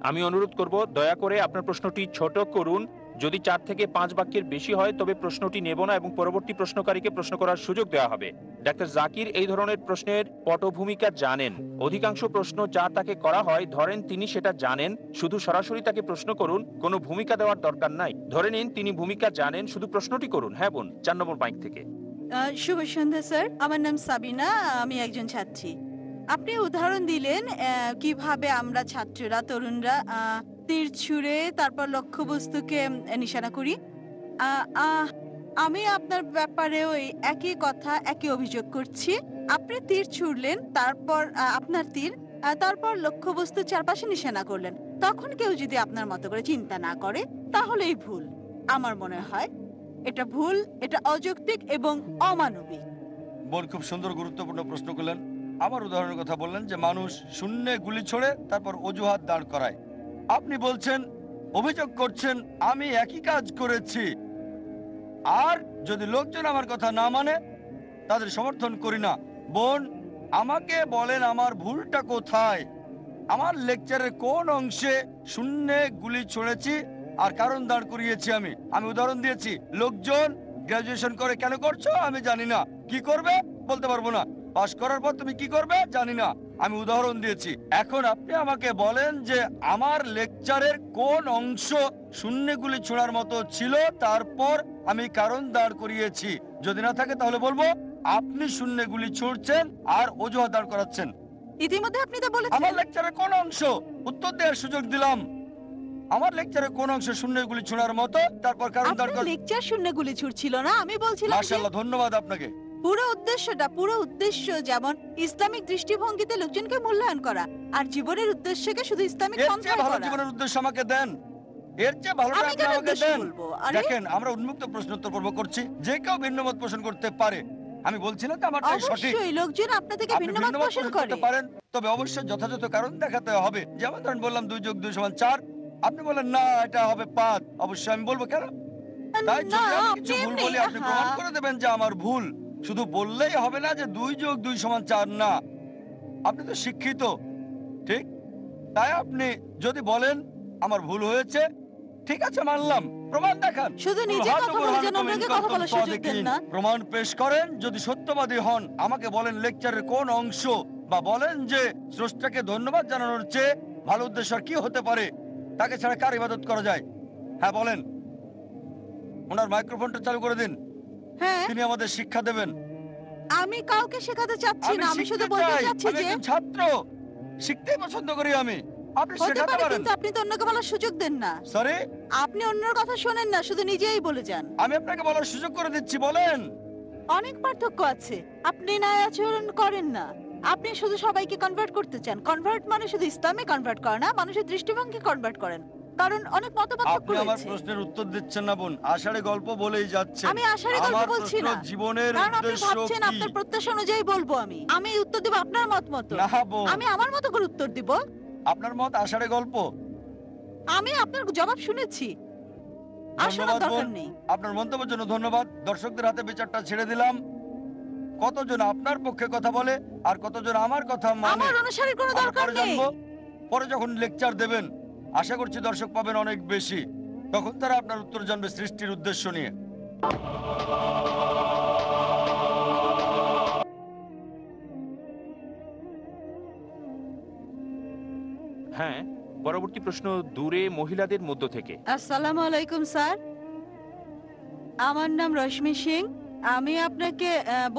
Speaker 5: আমি অনুরোধ করব দয়া করে আপনার প্রশ্নটি ছোট করুন। যদি 4 থেকে 5 বাক্যের বেশি হয় তবে প্রশ্নটি নেব না এবং পরবর্তী প্রশ্নকারীকে প্রশ্ন করার সুযোগ দেওয়া হবে। ডাক্তার জাকির এই ধরনের প্রশ্নের পটভূমিকা জানেন। অধিকাংশ প্রশ্ন যা তাকে করা হয় ধরেন তিনি সেটা জানেন, শুধু সরাসরি তাকে প্রশ্ন করুন, কোনো ভূমিকা দেওয়ার দরকার নাই। ধরে নিন তিনি ভূমিকা জানেন, শুধু প্রশ্নটি করুন। হ্যাঁ বোন, 4 নম্বর মাইক থেকে।
Speaker 7: শুভ সন্ধ্যা স্যার, আমার নাম সাবিনা, আমি একজন ছাত্রী। আপনি উদাহরণ দিলেন কিভাবে আমরা ছাত্ররা, তরুণরা তীর ছুঁড়ে তারপর লক্ষ্যবস্তুকে নিশানা করি। আমি আপনার ব্যাপারেও এই একই কথা, একই অভিযোগ করছি। আপনি তীর ছুঁড়লেন, তারপর আপনার তীর, তারপর লক্ষ্যবস্তুর চারপাশে নিশানা করলেন। তখন কেউ যদি আপনার মতো করে চিন্তা না করে তাহলেই ভুল। আমার মনে হয় এটা ভুল, এটা অযৌক্তিক এবং অমানবিক।
Speaker 4: বোন খুব সুন্দর গুরুত্বপূর্ণ প্রশ্ন করলেন। আমার উদাহরণের কথা বললেন যে মানুষ শূন্যে গুলি ছোড়ে তারপর অজুহাত দাঁড় করায়। আপনি বলছেন, অভিযোগ করছেন আমি একই কাজ করেছি, আর যদি লোকজন আমার কথা না মানে তাদের সমর্থন করি না। বোন, আমাকে বলেন আমার ভুলটা কোথায়, আমার লেকচারের কোন অংশে শূন্যে গুলি ছুঁড়েছি আর কারণ দাঁড় করিয়েছি। আমি উদাহরণ দিয়েছি। লোকজন গ্রাজুয়েশন করে কেন করছো আমি জানি না, কি করবে বলতে পারবো না, পাশ করার পর তুমি কি করবে জানি না, আমি উদাহরণ দিয়েছি। এখন আপনি আমাকে বলেন যে আমার লেকচারের কোন অংশ শূন্যে গুলি ছোড়ার মতো ছিল, তারপর আমি কারণ দাঁড় করিয়েছি। যদি না থাকে তাহলে বলবো আপনি শূন্যে গুলি ছুড়ছেন আর অজুহাত দাঁড় করাচ্ছেন।
Speaker 7: ইতিমধ্যে আপনি তো বলেছেন।
Speaker 4: আমার লেকচারের কোন অংশ, উত্তর দেওয়ার সুযোগ দিলাম, আমার লেকচারের কোন অংশ শূন্য গুলি ছোড়ার মতো, তারপর কারণ দাঁড়
Speaker 7: আপনার
Speaker 4: কর।
Speaker 7: লেকচার শূন্য গুলি ছুড়ছিল না, আমি বলছিলাম যে
Speaker 4: মাশাআল্লাহ, ধন্যবাদ আপনাকে।
Speaker 7: পুরো উদ্দেশ্য যেমন ইসলামিক দৃষ্টিভঙ্গিতে লোকজনকে মূল্যায়ন করা, আর জীবনের উদ্দেশ্যকে শুধু ইসলামিক
Speaker 4: এর
Speaker 7: পন্থায়
Speaker 4: চেয়ে ভালো
Speaker 7: করা।
Speaker 4: জীবনের উদ্দেশ্য আমাকে দেন, এর চেয়ে ভালোটা
Speaker 7: আমি
Speaker 4: আপনি
Speaker 7: কেন
Speaker 4: আমাকে
Speaker 7: উদ্দেশ্য
Speaker 4: দেন।
Speaker 7: বলবো? আরে
Speaker 4: দেখেন, আমরা উন্মুক্ত প্রশ্নোত্তর পর্ব করছি, যে কেউ ভিন্ন মত পোষণ করতে পারে। আমি বলছি না যে আমারটাই সঠিক,
Speaker 7: অবশ্যই লোকজন আপনা থেকে
Speaker 4: আপনি
Speaker 7: ভিন্ন
Speaker 4: ভিন্ন
Speaker 7: মত
Speaker 4: মত
Speaker 7: পোষণ
Speaker 4: পোষণ
Speaker 7: করে।
Speaker 4: করতে পারেন, তবে অবশ্যই যথাযথ কারণ দেখাতে হবে। যেমন ধরেন বললাম 2 যোগ 2 সমান 4, আপনি বলেন না এটা হবে 5, অবশ্যই আমি বলবো কেন। তাই
Speaker 7: না,
Speaker 4: যদি আমি
Speaker 7: আপনি
Speaker 4: কিছু ভুল
Speaker 7: এমনি,
Speaker 4: বলি আপনি প্রমাণ করে দেবেন যে আমার ভুল। শুধু বললেই হবে না যে 2 যোগ 2 সমান 4 না। আপনি তো শিক্ষিত, ঠিক? তাই আপনি যদি বলেন আমার ভুল হয়েছে, ঠিক আছে মানলাম, প্রমাণ দেখান।
Speaker 7: শুধু নিজে কথা বলে যেন অন্যকে কথা বলার সুযোগ দেন না।
Speaker 4: প্রমাণ পেশ করেন। যদি সত্যবাদী হন আমাকে বলেন লেকচারের কোন অংশ, বা বলেন যে স্রষ্টাকে ধন্যবাদ জানানোর চেয়ে ভালো উদ্দেশ্য আর কি হতে পারে, তাকে ছাড়া কার ইবাদত করা যায়। হ্যাঁ বলেন, ওনার মাইক্রোফোনটা চালু করে দিন,
Speaker 7: হ্যাঁ,
Speaker 4: তিনি আমাদের শিক্ষা দেবেন।
Speaker 7: আমি কাউকে শেখাতে চাচ্ছি না, আমি শুধু
Speaker 4: শিখতে
Speaker 7: বলতে
Speaker 4: চাই,
Speaker 7: চাচ্ছি
Speaker 4: আমি
Speaker 7: যে
Speaker 4: একজন ছাত্র, শিখতেই পছন্দ করি আমি। আপনি
Speaker 7: হতে
Speaker 4: শেখাতে
Speaker 7: পারে,
Speaker 4: পারেন।
Speaker 7: কিন্তু আপনি তো অন্যকে বলার সুযোগ দেন না।
Speaker 4: সরি,
Speaker 7: আপনি অন্যের কথা শোনেন না, শুধু নিজেই বলে যান।
Speaker 4: আমি আপনাকে বলার সুযোগ করে দিচ্ছি, বলেন।
Speaker 7: অনেক পার্থক্য আছে। আপনি ন্যায় আচরণ করেন না, আপনি শুধু সবাইকে কনভার্ট করতে চান। কনভার্ট মানে শুধু ইসলামে কনভার্ট করা না, মানুষের দৃষ্টিভঙ্গি কনভার্ট করেন, কারণ অনেক মতপার্থক্য
Speaker 4: আপনি আমার
Speaker 7: রয়েছে।
Speaker 4: প্রশ্নের উত্তর দিচ্ছেন না বোন, আষাঢ়ে গল্প বলেই যাচ্ছেন।
Speaker 7: আমি আষাঢ়ে গল্প
Speaker 4: আমার
Speaker 7: বলছি
Speaker 4: প্রশ্ন
Speaker 7: না,
Speaker 4: জীবনের
Speaker 7: কারণ আপনি
Speaker 4: উদ্দেশ্য
Speaker 7: ভাবছেন
Speaker 4: কি?
Speaker 7: আপনার প্রত্যাশা অনুযায়ী বলবো। আমি উত্তর দেব আপনার মত মতো।
Speaker 4: না বোন,
Speaker 7: আমি আমার মতো করে উত্তর দিব।
Speaker 4: আপনার মত আষাঢ়ে গল্প।
Speaker 7: আমি আপনার জবাব শুনেছি, আসলে
Speaker 4: ধন্যবাদ
Speaker 7: দরকার
Speaker 4: বোন,
Speaker 7: নেই।
Speaker 4: আপনার মন্তব্যের জন্য ধন্যবাদ। দর্শকদের হাতে বিচারটা ছেড়ে দিলাম। কতজন আপনার পক্ষে কথা বলে আর কতজন আমার কথা মানে
Speaker 7: আমার অনুসারীর কোনো
Speaker 4: আমরা
Speaker 7: দরকার
Speaker 4: পরে
Speaker 7: নেই।
Speaker 4: জানবো। পরে যখন লেকচার দেবেন আশা করছি দর্শক পাবেন অনেক বেশি, তখন তারা আপনার উত্তর জানবে সৃষ্টির উদ্দেশ্য নিয়ে।
Speaker 5: হ্যাঁ, পরবর্তী প্রশ্ন দূরে মহিলাদের মধ্য থেকে।
Speaker 7: আসসালামু আলাইকুম স্যার, আমার নাম রশ্মি সিং। আমি আপনাকে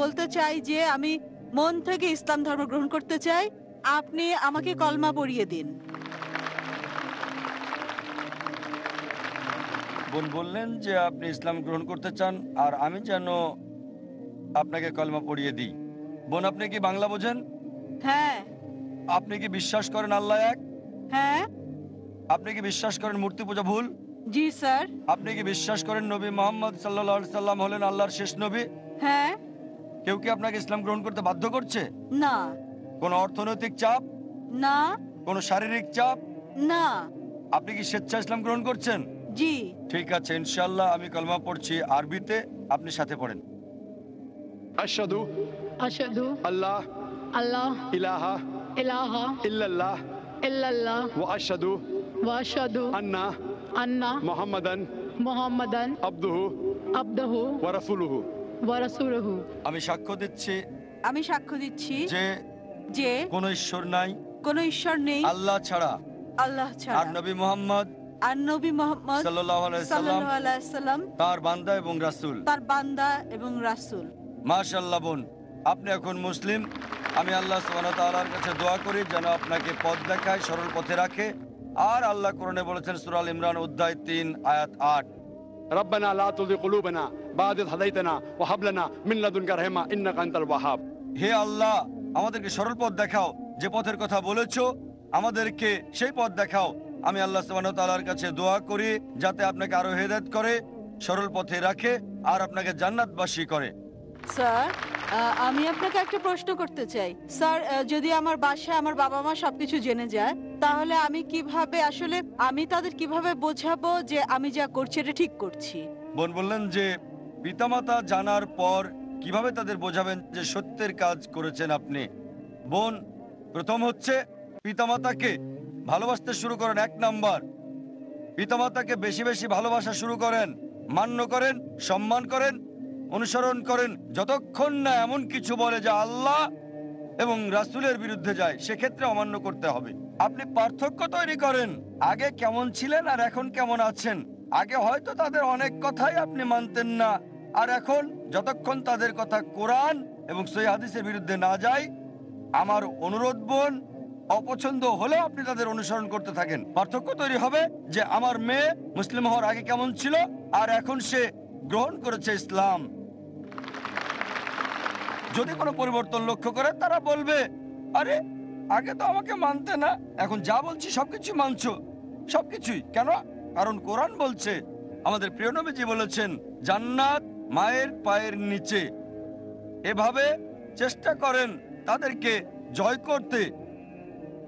Speaker 7: বলতে চাই যে আমি মন থেকে ইসলাম ধর্ম গ্রহণ করতে চাই। আপনি আমাকে কলমা পড়িয়ে দিন।
Speaker 4: বোন বললেন যে আপনি ইসলাম গ্রহণ করতে চান আর আমি যেন আপনাকে কলমা পড়িয়ে দিই। বোন, আপনি কি বাংলা বোঝেন?
Speaker 7: হ্যাঁ
Speaker 4: আপনি কি বিশ্বাস করেন আল্লাহ এক?
Speaker 7: হ্যাঁ।
Speaker 4: আপনি কি বিশ্বাস করেন মূর্তি পূজা ভুল?
Speaker 7: জি স্যার।
Speaker 4: আপনি কি বিশ্বাস করেন নবী মোহাম্মদ সাল্লাল্লাহু আলাইহি সাল্লাম হলেন আল্লাহর শেষ নবী?
Speaker 7: হ্যাঁ।
Speaker 4: কেউ কি আপনাকে ইসলাম গ্রহণ করতে বাধ্য করছে?
Speaker 7: না।
Speaker 4: কোনো অর্থনৈতিক চাপ?
Speaker 7: না।
Speaker 4: কোনো শারীরিক চাপ?
Speaker 7: না।
Speaker 4: আপনি কি স্বেচ্ছা ইসলাম গ্রহণ করছেন?
Speaker 7: জি।
Speaker 4: ঠিক আছে, ইনশাআল্লাহ আমি কলমা পড়ছি আরবিতে, আপনি সাথে পড়েন।
Speaker 1: আশহাদু
Speaker 8: আশহাদু
Speaker 1: আল্লাহ
Speaker 8: আল্লাহ
Speaker 1: ইলাহা
Speaker 8: ইলাহা
Speaker 1: ইল্লাল্লাহ
Speaker 8: ইল্লাল্লাহ
Speaker 1: ওয়া আশহাদু
Speaker 8: ওয়া আশহাদু
Speaker 1: আন্না
Speaker 8: আন্না
Speaker 1: মুহাম্মাদান
Speaker 8: মুহাম্মাদান
Speaker 1: আবদুহু
Speaker 8: আবদুহু
Speaker 1: ওয়া রাসূলুহু।
Speaker 8: ওয়া রাসূলুহু।
Speaker 4: আমি সাক্ষ্য দিচ্ছি
Speaker 7: আমি সাক্ষ্য দিচ্ছি
Speaker 4: যে
Speaker 7: যে
Speaker 4: কোনো ঈশ্বর নাই
Speaker 7: কোনো ঈশ্বর নেই
Speaker 4: আল্লাহ ছাড়া,
Speaker 7: আল্লাহ ছাড়া,
Speaker 4: আর নবী মুহাম্মদ
Speaker 7: আর নবী মুহাম্মদ
Speaker 4: সাল্লাল্লাহু আলাইহি
Speaker 7: সাল্লাল্লাহু আলাইহি সাল্লাম
Speaker 4: তার বান্দা এবং রাসূল।
Speaker 7: তার বান্দা এবং রাসূল।
Speaker 4: মাশাআল্লাহ বোন, আপনি এখন মুসলিম। আমি আল্লাহ সুবহানাহু ওয়া তাআলার কাছে দোয়া করি যেন আপনাকে পথ দেখায়, সরল পথে রাখে। আর আল্লাহ কোরআনে বলেছেন সূরা আল ইমরান অধ্যায় 3 আয়াত 8,
Speaker 1: ربنا لا تزغ قلوبنا بعد إذ هديتنا وهب لنا من لدنك رحمة إنك أنت الوهاب।
Speaker 4: হে আল্লাহ, আমাদেরকে সরল পথ দেখাও, যে পথের কথা বলেছো আমাদেরকে সেই পথ দেখাও। আমি আল্লাহ সুবহানাহু ওয়া তাআলার কাছে দোয়া করি যাতে আপনাকে আরো হেদায়েত করে, সরল পথে রাখে আর আপনাকে জান্নাতবাসী করে।
Speaker 7: স্যার আমি আপনাকে একটা প্রশ্ন করতে চাই স্যার। যদি আমার বাসায় আমার বাবা মা সবকিছু জেনে যায়, তাহলে আমি কিভাবে আসলে আমি তাদের কিভাবে বোঝাবো যে আমি যা করছি এটা ঠিক করছি?
Speaker 4: বোন বললেন যে পিতামাতা জানার পর কিভাবে তাদের বোঝাবেন যে সত্যের কাজ করেছেন আপনি। বোন, প্রথম হচ্ছে পিতামাতাকে ভালোবাসতে শুরু করেন। 1 নাম্বার, পিতামাতাকে বেশি বেশি ভালোবাসা শুরু করেন, মান্য করেন, সম্মান করেন, অনুসরণ করেন, যতক্ষণ না এমন কিছু বলে যা আল্লাহ এবং রাসূলের বিরুদ্ধে যায়, সেক্ষেত্রে অমান্য করতে হবে। আপনি পার্থক্য তৈরি করেন, আগে কেমন ছিলেন আর এখন কেমন আছেন। আগে হয়তো তাদের অনেক কথাই আপনি মানতেন না, আর এখন যতক্ষণ তাদের কথা কোরআন এবং সহিহ হাদিসের বিরুদ্ধে না যায়, আমার অনুরোধ বোন, অপছন্দ হলেও আপনি তাদের অনুসরণ করতে থাকেন। পার্থক্য তৈরি হবে যে আমার মেয়ে মুসলিম হওয়ার আগে কেমন ছিল আর এখন সে গ্রহণ করেছে ইসলাম। যদি কোনো পরিবর্তন লক্ষ্য করে, তারা বলবে, আরে আগে তো আমাকে মানতে না, এখন যা বলছি সবকিছু মানছো। সবকিছুই কেন? কারণ কোরআন বলছে, আমাদের প্রিয় নবীজি বলেছেন, জান্নাত মায়ের পায়ের নিচে। এভাবে চেষ্টা করেন তাদেরকে জয় করতে।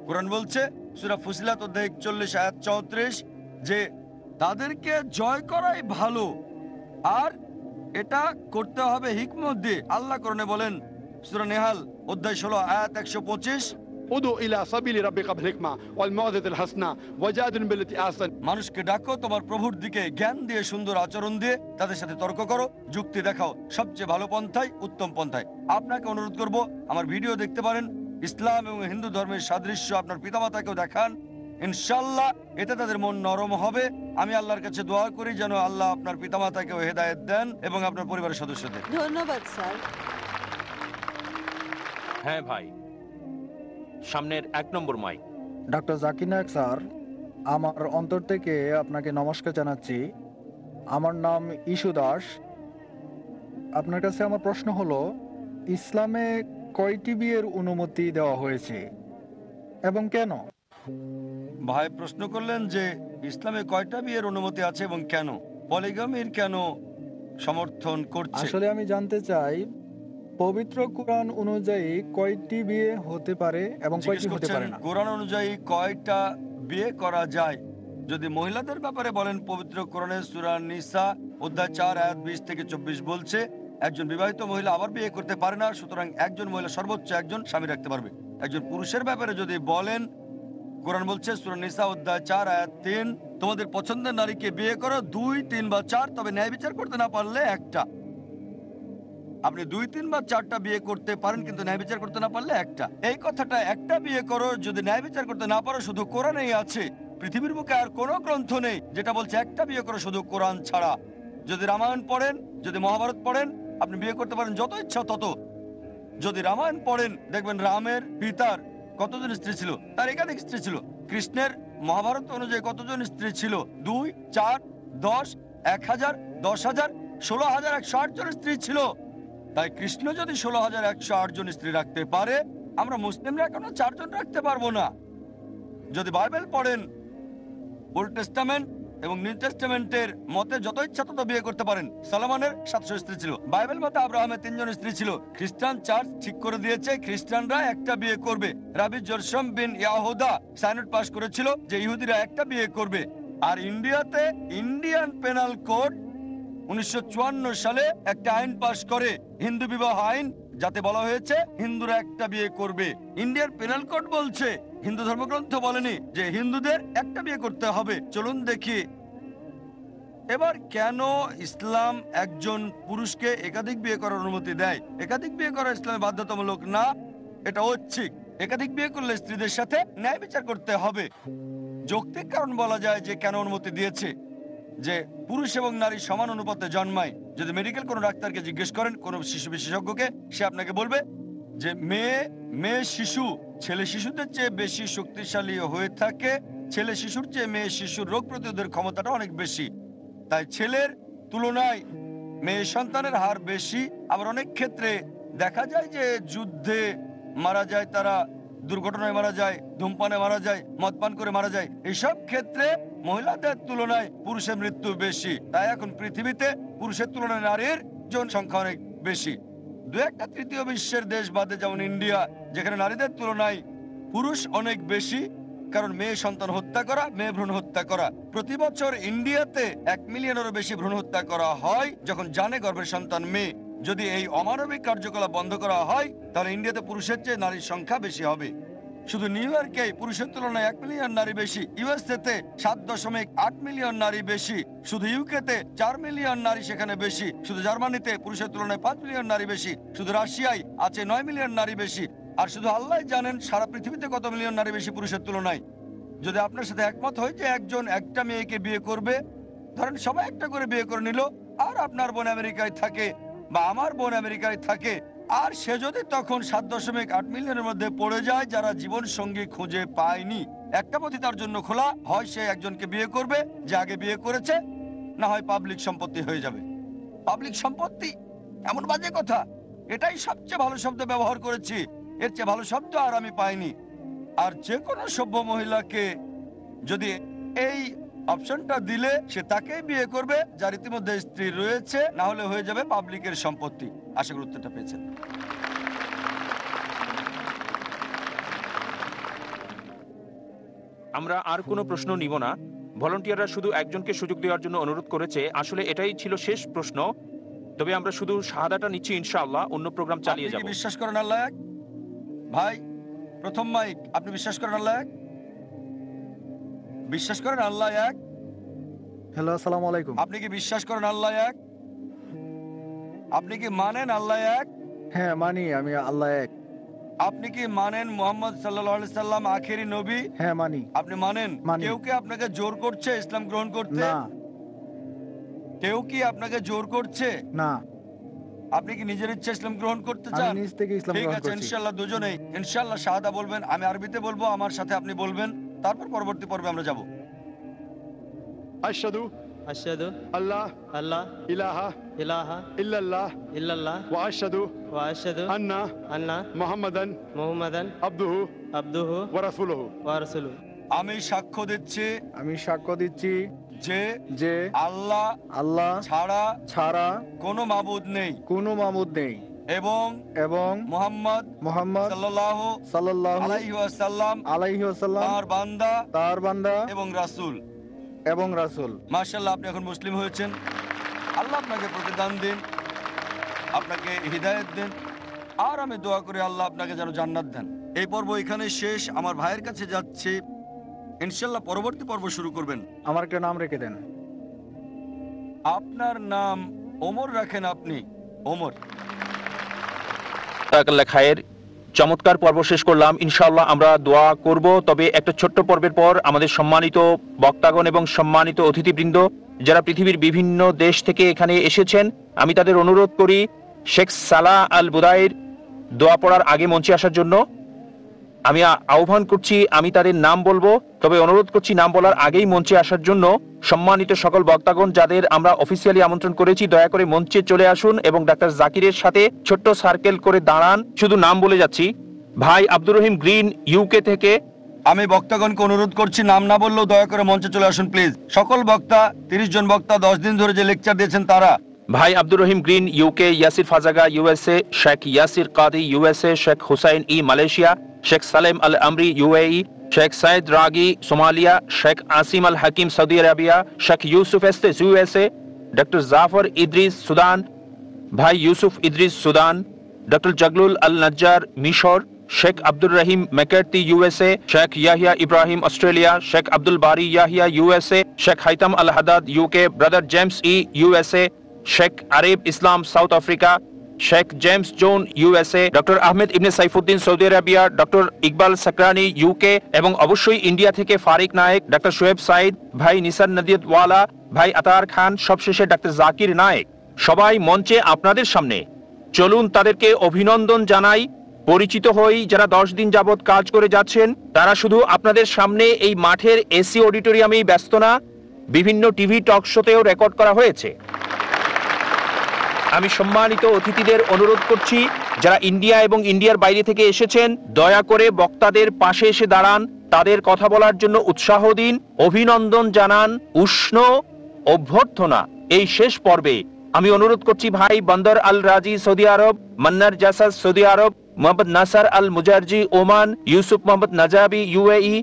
Speaker 4: কোরআন বলছে সূরা ফুসিলাত অধ্যায় 41 আয়াত 34 যে তাদেরকে জয় করাই ভালো, আর এটা করতে হবে হিকমত দিয়ে। আল্লাহ কোরআনে বলেন সূরা নেহাল অধ্যায় 16 আয়াত 125,
Speaker 1: উদু ইলা সাবিলি রাব্বিকা বিল হিকমা ওয়াল মাউযাতিল হাসানা ওয়াজাদিল বিল্লাতি আহসান।
Speaker 4: মানুষকে ডাকো তোমার প্রভুর দিকে, জ্ঞান দিয়ে, সুন্দর আচরণ দিয়ে, তাদের সাথে তর্ক করো, যুক্তি দেখাও, সবচেয়ে ভালো পন্থায়, উত্তম পন্থায়। আপনাকে অনুরোধ করব, আমার ভিডিও দেখতে পারেন, ইসলাম এবং হিন্দু ধর্মের সাদৃশ্য আপনার পিতামাতাকেও দেখান, ইনশাল্লাহ এতে তাদের মন নরম হবে। আমি আল্লাহর কাছে দোয়া করি যেন আল্লাহ আপনার পিতামাতাকেও হেদায়েত দেন এবং আপনার পরিবারের সদস্যদের।
Speaker 7: ধন্যবাদ স্যার।
Speaker 5: হ্যাঁ ভাই, সামনের 1 নম্বর mike.
Speaker 3: Doctor Zakir Naik sir, আমার অন্তর থেকে আপনাকে নমস্কার জানাচ্ছি। আমার নাম ইশু দাস। আপনার কাছে আমার প্রশ্ন হলো, ইসলামে কয়টি বিয়ের অনুমতি দেওয়া হয়েছে এবং কেন?
Speaker 4: ভাই প্রশ্ন করলেন যে ইসলামে কয়টা বিয়ের অনুমতি আছে এবং কেন, পলিগামির কেন সমর্থন করছে।
Speaker 3: আসলে আমি জানতে চাই, পবিত্র কোরআন অনুযায়ী কয়টি বিয়ে হতে পারে এবং কয়টি হতে পারে না?
Speaker 4: কোরআন অনুযায়ী কয়টা বিয়ে করা যায়? যদি মহিলাদের ব্যাপারে বলেন, পবিত্র কোরআনের সূরা নিসা অধ্যায় 4 আয়াত 20 থেকে 24 বলছে একজন বিবাহিত মহিলা আবার বিয়ে করতে পারে না, সুতরাং একজন মহিলা সর্বোচ্চ একজন স্বামী রাখতে পারবে। একজন পুরুষের ব্যাপারে যদি বলেন, কোরআন বলছে সূরা নিসা অধ্যায় 4 আয়াত 3, তোমাদের পছন্দের নারীকে বিয়ে করো 2, 3 বা 4, তবে ন্যায় বিচার করতে না পারলে একটা। আপনি 2, 3 বা 4টা বিয়ে করতে পারেন, কিন্তু ন্যায় বিচার করতে না পারলে একটা। এই কথাটা, একটা বিয়ে করো যদি ন্যায় বিচার করতে না পারো, শুধু কোরআনেই আছে। পৃথিবীর বুকে আর কোনো গ্রন্থ নেই যেটা বলছে একটা বিয়ে করো শুধু কোরআন ছাড়া। যদি রামায়ণ পড়েন, যদি মহাভারত পড়েন, আপনি বিয়ে করতে পারেন যত ইচ্ছা তত। যদি রামায়ণ পড়েন, দেখবেন রামের পিতার কতজন স্ত্রী ছিল, তার একাধিক স্ত্রী ছিল। কৃষ্ণের মহাভারত অনুযায়ী কতজন স্ত্রী ছিল? 2, 4, 10, 1000, 10,000, 16,108 জন স্ত্রী ছিল। তাই কৃষ্ণ যদি 16,108 জন স্ত্রী রাখতে পারে, আমরা মুসলিমরা কেন 4 জন রাখতে পারবো না? যদি বাইবেল পড়েন, ওল্ড টেস্টামেন্ট এবং নিউ টেস্টামেন্টের মতে যত ইচ্ছা তত বিয়ে করতে পারেন। সলোমনের 700 স্ত্রী ছিল। বাইবেল মতে আব্রাহামের 3 জন স্ত্রী ছিল। খ্রিস্টান চার্চ ঠিক করে দিয়েছে খ্রিস্টানরা একটা বিয়ে করবে। রাবি জরসম বিন ইয়াহুদা সাইনড পাস করেছিল যে ইহুদিরা একটা বিয়ে করবে। আর ইন্ডিয়াতে ইন্ডিয়ান পেনাল কোড 1954 সালে একটা আইন পাশ করে, হিন্দু বিবাহ আইন, যাতে বলা হয়েছে হিন্দুরা একটা বিয়ে করবে। ইন্ডিয়ান পেনাল কোড বলছে, হিন্দু ধর্মগ্রন্থ বলেনি যে হিন্দুদের একটা বিয়ে করতে হবে। চলুন দেখি এবার কেন ইসলাম একজন পুরুষকে একাধিক বিয়ে করার অনুমতি দেয়। একাধিক বিয়ে করা ইসলামে বাধ্যতামূলক না, এটা ঐচ্ছিক। একাধিক বিয়ে করলে স্ত্রীদের সাথে ন্যায় বিচার করতে হবে। যৌক্তিক কারণ বলা যায় যে কেন অনুমতি দিয়েছে, যে পুরুষ এবং নারী সমান অনুপাতে জন্মায়। যদি মেডিকেল কোনো ডাক্তারকে জিজ্ঞেস করেন, কোনো শিশু বিশেষজ্ঞকে, সে আপনাকে বলবে যে মেয়ে শিশু ছেলে শিশুদের চেয়ে বেশি শক্তিশালী হয়ে থাকে। ছেলে শিশুর চেয়ে মেয়ে শিশুর রোগ প্রতিরোধের ক্ষমতাটা অনেক বেশি। তাই ছেলের তুলনায় মেয়ে সন্তানের হার বেশি। আবার অনেক ক্ষেত্রে দেখা যায় যে যুদ্ধে মারা যায়, তারা দুর্ঘটনায় মারা যায়, ধূমপানে মারা যায়, মদ পান করে মারা যায়। এইসব ক্ষেত্রে মহিলাদের তুলনায় পুরুষের মৃত্যু বেশি। তাই এখন পৃথিবীতে পুরুষের তুলনায় নারীর জনসংখ্যা অনেক বেশি। দু একটা তৃতীয় বিশ্বের দেশ বাদে, যেমন ইন্ডিয়া, যেখানে নারীদের তুলনায় পুরুষ অনেক বেশি, কারণ মেয়ে সন্তান হত্যা করা, মেয়ে ভ্রূণ হত্যা করা। প্রতি বছর ইন্ডিয়াতে 1 মিলিয়নেরও বেশি ভ্রূণ হত্যা করা হয় যখন জানে গর্ভের সন্তান মেয়ে। যদি এই অমানবিক কার্যকলাপ বন্ধ করা হয় তাহলে ইন্ডিয়াতে পুরুষের চেয়ে নারীর সংখ্যা বেশি হবে। শুধু নিউ ইয়র্কে পুরুষের তুলনায় 1 মিলিয়ন নারী বেশি, ইউএসএতে 7.8 মিলিয়ন নারী বেশি, শুধু ইউকেতে 4 মিলিয়ন নারী সেখানে বেশি, শুধু জার্মানিতে পুরুষের তুলনায় 5 মিলিয়ন নারী বেশি, শুধু রাশিয়ায় আছে 9 মিলিয়ন নারী বেশি, আর শুধু আল্লাহ জানেন সারা পৃথিবীতে কত মিলিয়ন নারী বেশি পুরুষের তুলনায়। যদি আপনার সাথে একমত হয় যে একজন একটা মেয়েকে বিয়ে করবে, ধরেন সবাই একটা করে বিয়ে করে নিল, আর আপনার বোন আমেরিকায় থাকে বা আমার বোন আমেরিকায় থাকে, আর সে যদি তখন 7.8 মিলিয়নের মধ্যে পড়ে যায় যারা জীবন সঙ্গী খুঁজে পায়নি, একটা পথই তার জন্য খোলা, হয় সে একজনকে বিয়ে করবে যে আগে বিয়ে করেছে, না হয় পাবলিক সম্পত্তি হয়ে যাবে। পাবলিক সম্পত্তি এমন বাজে কথা, এটাই সবচেয়ে ভালো শব্দ ব্যবহার করেছি, এর চেয়ে ভালো শব্দ আর আমি পাইনি। আর যে কোনো সভ্য মহিলাকে যদি এই অপশনটা দিলে সে তাকেই বিয়ে করবে যার ইতিমধ্যে স্ত্রী রয়েছে, না হলে হয়ে যাবে পাবলিকের সম্পত্তি। আশা করি উত্তরটা পেয়েছেন।
Speaker 5: আমরা আর কোনো প্রশ্ন নিব না। ভলান্টিয়াররা শুধু একজনকে সুযোগ দেওয়ার জন্য অনুরোধ করেছে। আসলে এটাই ছিল শেষ প্রশ্ন, তবে আমরা শুধু শাহাদাটা নিচ্ছি, ইনশাআল্লাহ অন্য প্রোগ্রাম চালিয়ে যাব।
Speaker 4: বিশ্বাস করেন আল্লাহ এক? ভাই প্রথম মাইক, আপনি বিশ্বাস করেন আল্লাহ এক? বিশ্বাস করেন আল্লাহ এক?
Speaker 3: হ্যালো, আসসালামু আলাইকুম।
Speaker 4: আপনি কি বিশ্বাস করেন আল্লাহ এক? আপনি কি মানেন আল্লাহ এক?
Speaker 3: হ্যাঁ মানি, আমি আল্লাহ এক।
Speaker 4: আপনি কি মানেন মুহাম্মদ সাল্লাল্লাহু আলাইহি সাল্লাম আখেরি নবী?
Speaker 3: হ্যাঁ মানি।
Speaker 4: আপনি মানেন? কেউ কি আপনাকে জোর করছে ইসলাম গ্রহণ করতে?
Speaker 3: না।
Speaker 4: কেউ কি আপনাকে জোর করছে?
Speaker 3: না।
Speaker 4: আপনি কি নিজের ইচ্ছা ইসলাম গ্রহণ করতে চান?
Speaker 3: আমি নিজ থেকে ইসলাম গ্রহণ করছি।
Speaker 4: ঠিক আছে, ইনশাআল্লাহ দুজনেই ইনশাআল্লাহ শাহাদা বলবেন। আমি আরবিতে বলবো, আমার সাথে আপনি বলবেন, তারপর পরবর্তী পর্বে আমরা যাব।
Speaker 1: আশহাদু
Speaker 2: আশহাদু
Speaker 1: আল্লাহ
Speaker 2: আল্লাহ
Speaker 1: ইলাহা
Speaker 2: ইলাহা
Speaker 1: ইল্লাল্লাহ
Speaker 2: ইল্লাল্লাহ
Speaker 1: ওয়া আশহাদু
Speaker 2: ওয়া আশহাদু
Speaker 1: আন্না
Speaker 2: আন্না
Speaker 1: মুহাম্মাদান
Speaker 2: মুহাম্মাদান
Speaker 1: আবদুহু
Speaker 2: আবদুহু
Speaker 1: ওয়া রাসূলুহু।
Speaker 2: ওয়া রাসূলুহু।
Speaker 4: আমি সাক্ষ্য দিচ্ছি,
Speaker 3: আমি সাক্ষ্য দিচ্ছি
Speaker 4: যে আল্লাহ ছাড়া কোনো মাবুদ নেই এবং মুহাম্মদ সাল্লাল্লাহু আলাইহি ওয়াসাল্লাম তার বান্দা এবং রাসূল। মাশাআল্লাহ, আপনি এখন মুসলিম হয়েছেন। আল্লাহ আপনাকে প্রতিদান দিন, আপনাকে হিদায়াত দেন, আর আমি দোয়া করি আল্লাহ আপনাকে যেন জান্নাত দেন। এই পর্ব এখানে শেষ। আমার ভাইয়ের কাছে যাচ্ছি, ইনশাআল্লাহ পরবর্তী পর্ব শুরু করবেন।
Speaker 3: আমার একটা নাম রেখে দেন।
Speaker 4: আপনার নাম ওমর রাখেন আপনি, ওমর।
Speaker 5: খায়ের চমৎকার পর্ব শেষ করলাম। ইনশাআল্লাহ আমরা দোয়া করব, তবে একটা ছোট্ট পর্বের পর আমাদের সম্মানিত বক্তাগণ এবং সম্মানিত অতিথিবৃন্দ যারা পৃথিবীর বিভিন্ন দেশ থেকে এখানে এসেছেন, আমি তাদের অনুরোধ করি শেখ সালাহ আল বুদাইর দোয়া পড়ার আগে মঞ্চে আসার জন্য। আমি আহ্বান করছি, আমি তাদের নাম বলবো, তবে অনুরোধ করছি নাম বলার আগেই মঞ্চে আসার জন্য। সম্মানিত সকল বক্তাগণ যাদের আমরা অফিসিয়ালি আমন্ত্রণ করেছি, দয়া করে মঞ্চে চলে আসুন এবং ডাক্তার জাকিরের সাথে ছোট্ট সার্কেল করে দাঁড়ান। শুধু নাম বলে যাচ্ছি। ভাই আব্দুর রহিম গ্রিন, ইউকে থেকে।
Speaker 4: আমি বক্তাগণকে অনুরোধ করছি নাম না বললেও দয়া করে মঞ্চে চলে আসুন প্লিজ। সকল বক্তা, 30 জন বক্তা 10 দিন ধরে যে লেকচার দিয়েছেন তারা।
Speaker 5: ভাই Abdur Rahim Green, UK. Yasir Fazaga, USA. Sheikh Yasir Qadhi, USA. Sheikh Hussain Yee, Malaysia. Sheikh Salem al Amry, UAE. Sheikh Said Rageah, Somalia. Sheikh Assim al Hakeem, Saudi Arabia. Sheikh Yusuf Estes, USA. Doctor Jafar Idris, Sudan. ভাই Yusuf Idris, Sudan. Doctor Zaghloul al Naggar, মিশর। Sheikh Abdur Rahim McCarthy, USA. Sheikh Yahya Ibrahim, Australia. Sheikh Abdul Bari Yahya, USA. Sheikh Haitham al Haddad, UK. Brother James Yee, USA. Sheikh Arif Islam, South Africa. Sheikh James John, USA. Doctor Ahmed ibn Saifuddin, Saudi Arabia. Doctor Iqbal Sacranie, UK. এবং অবশ্যই India থেকে Fariq Naik, doctor Shoaib Sayyed, ভাই নিসার নদিয়ত ওয়ালা, ভাই আতার খান, সবশেষে doctor Zakir Naik. সবাই মঞ্চে আপনাদের সামনে। চলুন তাদেরকে অভিনন্দন জানাই, পরিচিত হই। যারা 10 দিন যাবৎ কাজ করে যাচ্ছেন, তারা শুধু আপনাদের সামনে এই মাঠের এসি অডিটোরিয়ামেই ব্যস্ত না, বিভিন্ন টিভি টক শোতেও রেকর্ড করা হয়েছে। আমি সম্মানিত অতিথিদের অনুরোধ করছি যারা ইন্ডিয়া এবং ইন্ডিয়ার বাইরে থেকে এসেছেন, দয়া করে বক্তাদের পাশে এসে দাঁড়ান, তাদের কথা বলার জন্য উৎসাহ দিন, অভিনন্দন জানান, উষ্ণ অভ্যর্থনা এই শেষ পর্বে আমি অনুরোধ করছি ভাই বন্দর আল রাজি সৌদি আরব, মান্নার জাসাস সৌদি আরব, মোহাম্মদ নাসার আল মুজারজি ওমান, ইউসুফ মোহাম্মদ নাজাবি ইউএই,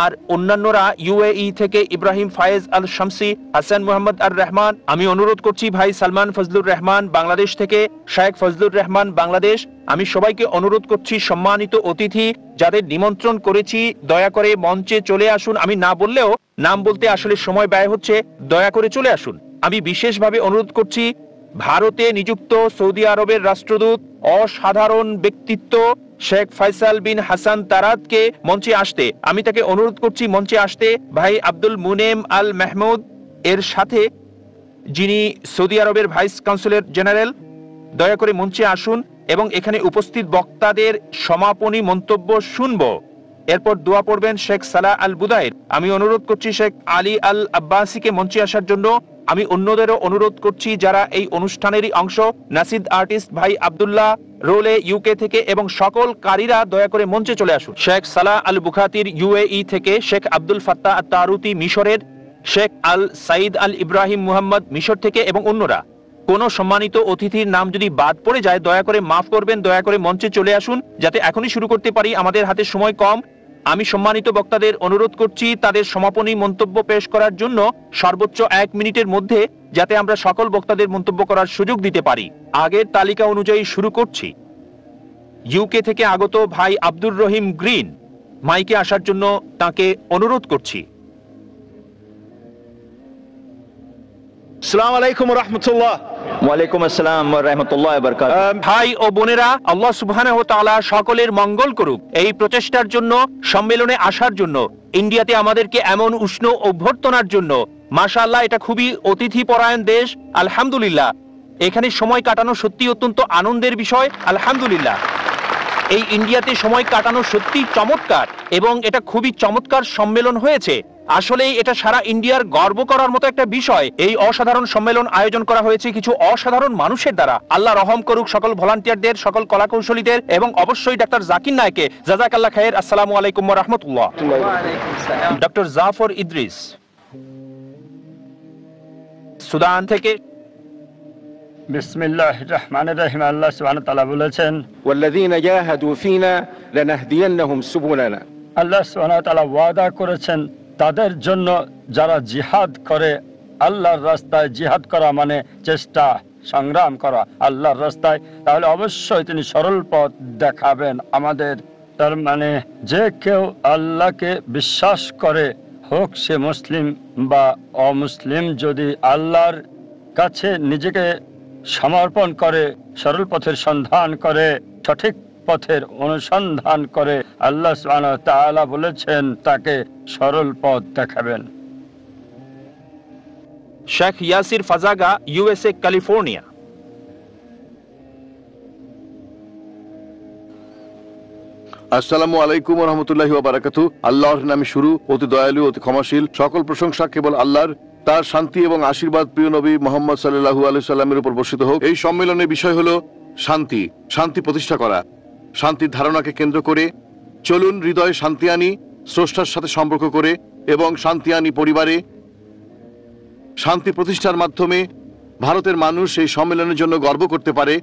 Speaker 5: আর অন্যান্যরা ইউএই থেকে ইব্রাহিম ফায়েজ আল শামসি, হাসান মোহাম্মদ আর রহমান। আমি অনুরোধ করছি ভাই সালমান ফজলুর রহমান বাংলাদেশ থেকে, শেখ ফজলুর রহমান বাংলাদেশ। আমি সবাইকে অনুরোধ করছি সম্মানিত অতিথি যাদের নিমন্ত্রণ করেছি দয়া করে মঞ্চে চলে আসুন। আমি না বললেও নাম বলতে আসলে সময় ব্যয় হচ্ছে, দয়া করে চলে আসুন। আমি বিশেষভাবে অনুরোধ করছি ভারতে নিযুক্ত সৌদি আরবের রাষ্ট্রদূত অসাধারণ ব্যক্তিত্ব শেখ ফয়সাল বিন হাসান তারাদকে মঞ্চে আসতে, আমি তাকে অনুরোধ করছি মঞ্চে আসতে। ভাই আব্দুল মুনেম আল মাহমুদ এর সাথে যিনি সৌদি আরবের ভাইস কাউন্সিলর জেনারেল, দয়া করে মঞ্চে আসুন এবং এখানে উপস্থিত বক্তাদের সমাপনী মন্তব্য শুনব। এরপর দোয়া পড়বেন শেখ সালাহ আল বুদাইর। আমি অনুরোধ করছি শেখ আলী আল আব্বাসিকে মঞ্চে আসার জন্য। আমি অন্যদেরও অনুরোধ করছি যারা এই অনুষ্ঠানেরই অংশ, নাসিদ আর্টিস্ট ভাই আব্দুল্লাহ রোলে ইউকে থেকে এবং সকল কারীরা দয়া করে মঞ্চে চলে আসুন। শেখ সালাহ আল বুখাতির ইউএই থেকে, শেখ আব্দুল ফাত্তাহ আত-তারুতি মিশরের, শেখ আল সাইদ আল ইব্রাহিম মুহাম্মদ মিশর থেকে এবং অন্যরা। কোন সম্মানিত অতিথির নাম যদি বাদ পড়ে যায় দয়া করে মাফ করবেন, দয়া করে মঞ্চে চলে আসুন যাতে এখনই শুরু করতে পারি, আমাদের হাতে সময় কম। আমি সম্মানিত বক্তাদের অনুরোধ করছি তাদের সমাপনী মন্তব্য পেশ করার জন্য সর্বোচ্চ 1 মিনিটের মধ্যে, যাতে আমরা সকল বক্তাদের মন্তব্য করার সুযোগ দিতে পারি। আগের তালিকা অনুযায়ী শুরু করছি। ইউকে থেকে আগত ভাই আব্দুর রহিম গ্রিন, মাইকে আসার জন্য তাকে অনুরোধ করছি।
Speaker 9: আসসালামু আলাইকুম ওয়া রাহমাতুল্লাহ।
Speaker 10: ওয়ালাইকুম আসসালাম ওয়া রাহমাতুল্লাহি ওয়া বারাকাতুহু।
Speaker 5: ভাই ও বোনেরা, আল্লাহ সুবহানাহু ওয়া তাআলা সকলের মঙ্গল করুক। এই প্রচেষ্টার জন্য, সম্মেলনে আসার জন্য, ইন্ডিয়াতে আমাদেরকে এমন উষ্ণ অভ্যর্থনার জন্য, মাশাআল্লাহ এটা খুবই অতিথি পরায়ণ দেশ। আলহামদুলিল্লাহ, এখানে সময় কাটানো সত্যি অত্যন্ত আনন্দের বিষয়। আলহামদুলিল্লাহ, এই ইন্ডিয়াতে সময় কাটানো সত্যি চমৎকার এবং এটা খুবই চমৎকার সম্মেলন হয়েছে। আসলেই এটা সারা ইন্ডিয়ার গর্ব করার মতো একটা বিষয়। এই অসাধারণ সম্মেলন আয়োজন করা হয়েছে কিছু অসাধারণ মানুষের দ্বারা। আল্লাহ রহম করুক সকল ভলান্টিয়ারদের, সকল কলাকৌশলীদের এবং অবশ্যই ডাক্তার জাকির নায়েককে। জাযাকাল্লাহ খায়ের। আসসালামু আলাইকুম ওয়া রাহমাতুল্লাহ। ডক্টর জাফর ইদ্রিস সুদান থেকে।
Speaker 11: বিসমিল্লাহির রহমানির রহিম। আল্লাহ সুবহানাহু ওয়া তাআলা বলেছেন,
Speaker 9: ওয়াল্লাযীনা জাহাদু ফীনা লানাহদিয়ান্নাহুম সুবুলানা।
Speaker 11: আল্লাহ সুবহানাহু ওয়া তাআলা ওয়াদা করেছেন তাদের জন্য যারা জিহাদ করে আল্লাহর রাস্তায়। জিহাদ করা মানে চেষ্টা, সংগ্রাম করা আল্লাহর রাস্তায়, তাহলে অবশ্যই তিনি সরল পথ দেখাবেন আমাদের। তার মানে যে কেউ আল্লাহকে বিশ্বাস করে, হোক সে মুসলিম বা অমুসলিম, যদি আল্লাহর কাছে নিজেকে সমর্পণ করে, সরল পথের সন্ধান করে, সঠিক পথের অনুসন্ধান করে, আল্লাহ সুবহানাহু ওয়া তাআলা বলেছেন তাকে সরল পথ দেখাবেন।
Speaker 5: Sheikh Yasir Fazaga, USA, California.
Speaker 12: আসসালামু আলাইকুম ওয়া রাহমাতুল্লাহি ওয়া বারাকাতুহু। আল্লাহর নামে শুরু, অতি দয়ালু, অতি ক্ষমাশীল। সকল প্রশংসা কেবল আল্লাহর। তার শান্তি এবং আশীর্বাদ প্রিয় নবী মুহাম্মদ সাল্লাল্লাহু আলাইহি সাল্লামের উপর বর্ষিত হোক। এই সম্মেলনের বিষয় হলো শান্তি, শান্তি প্রতিষ্ঠা করা। শান্তির ধারণাকে কেন্দ্র করে চলুন হৃদয়ে শান্তি আনি, স্রষ্টার সাথে সম্পর্ক করে এবং শান্তি আনি পরিবারে। শান্তি প্রতিষ্ঠার মাধ্যমে ভারতের মানুষ এই সম্মেলনের জন্য গর্ব করতে পারে।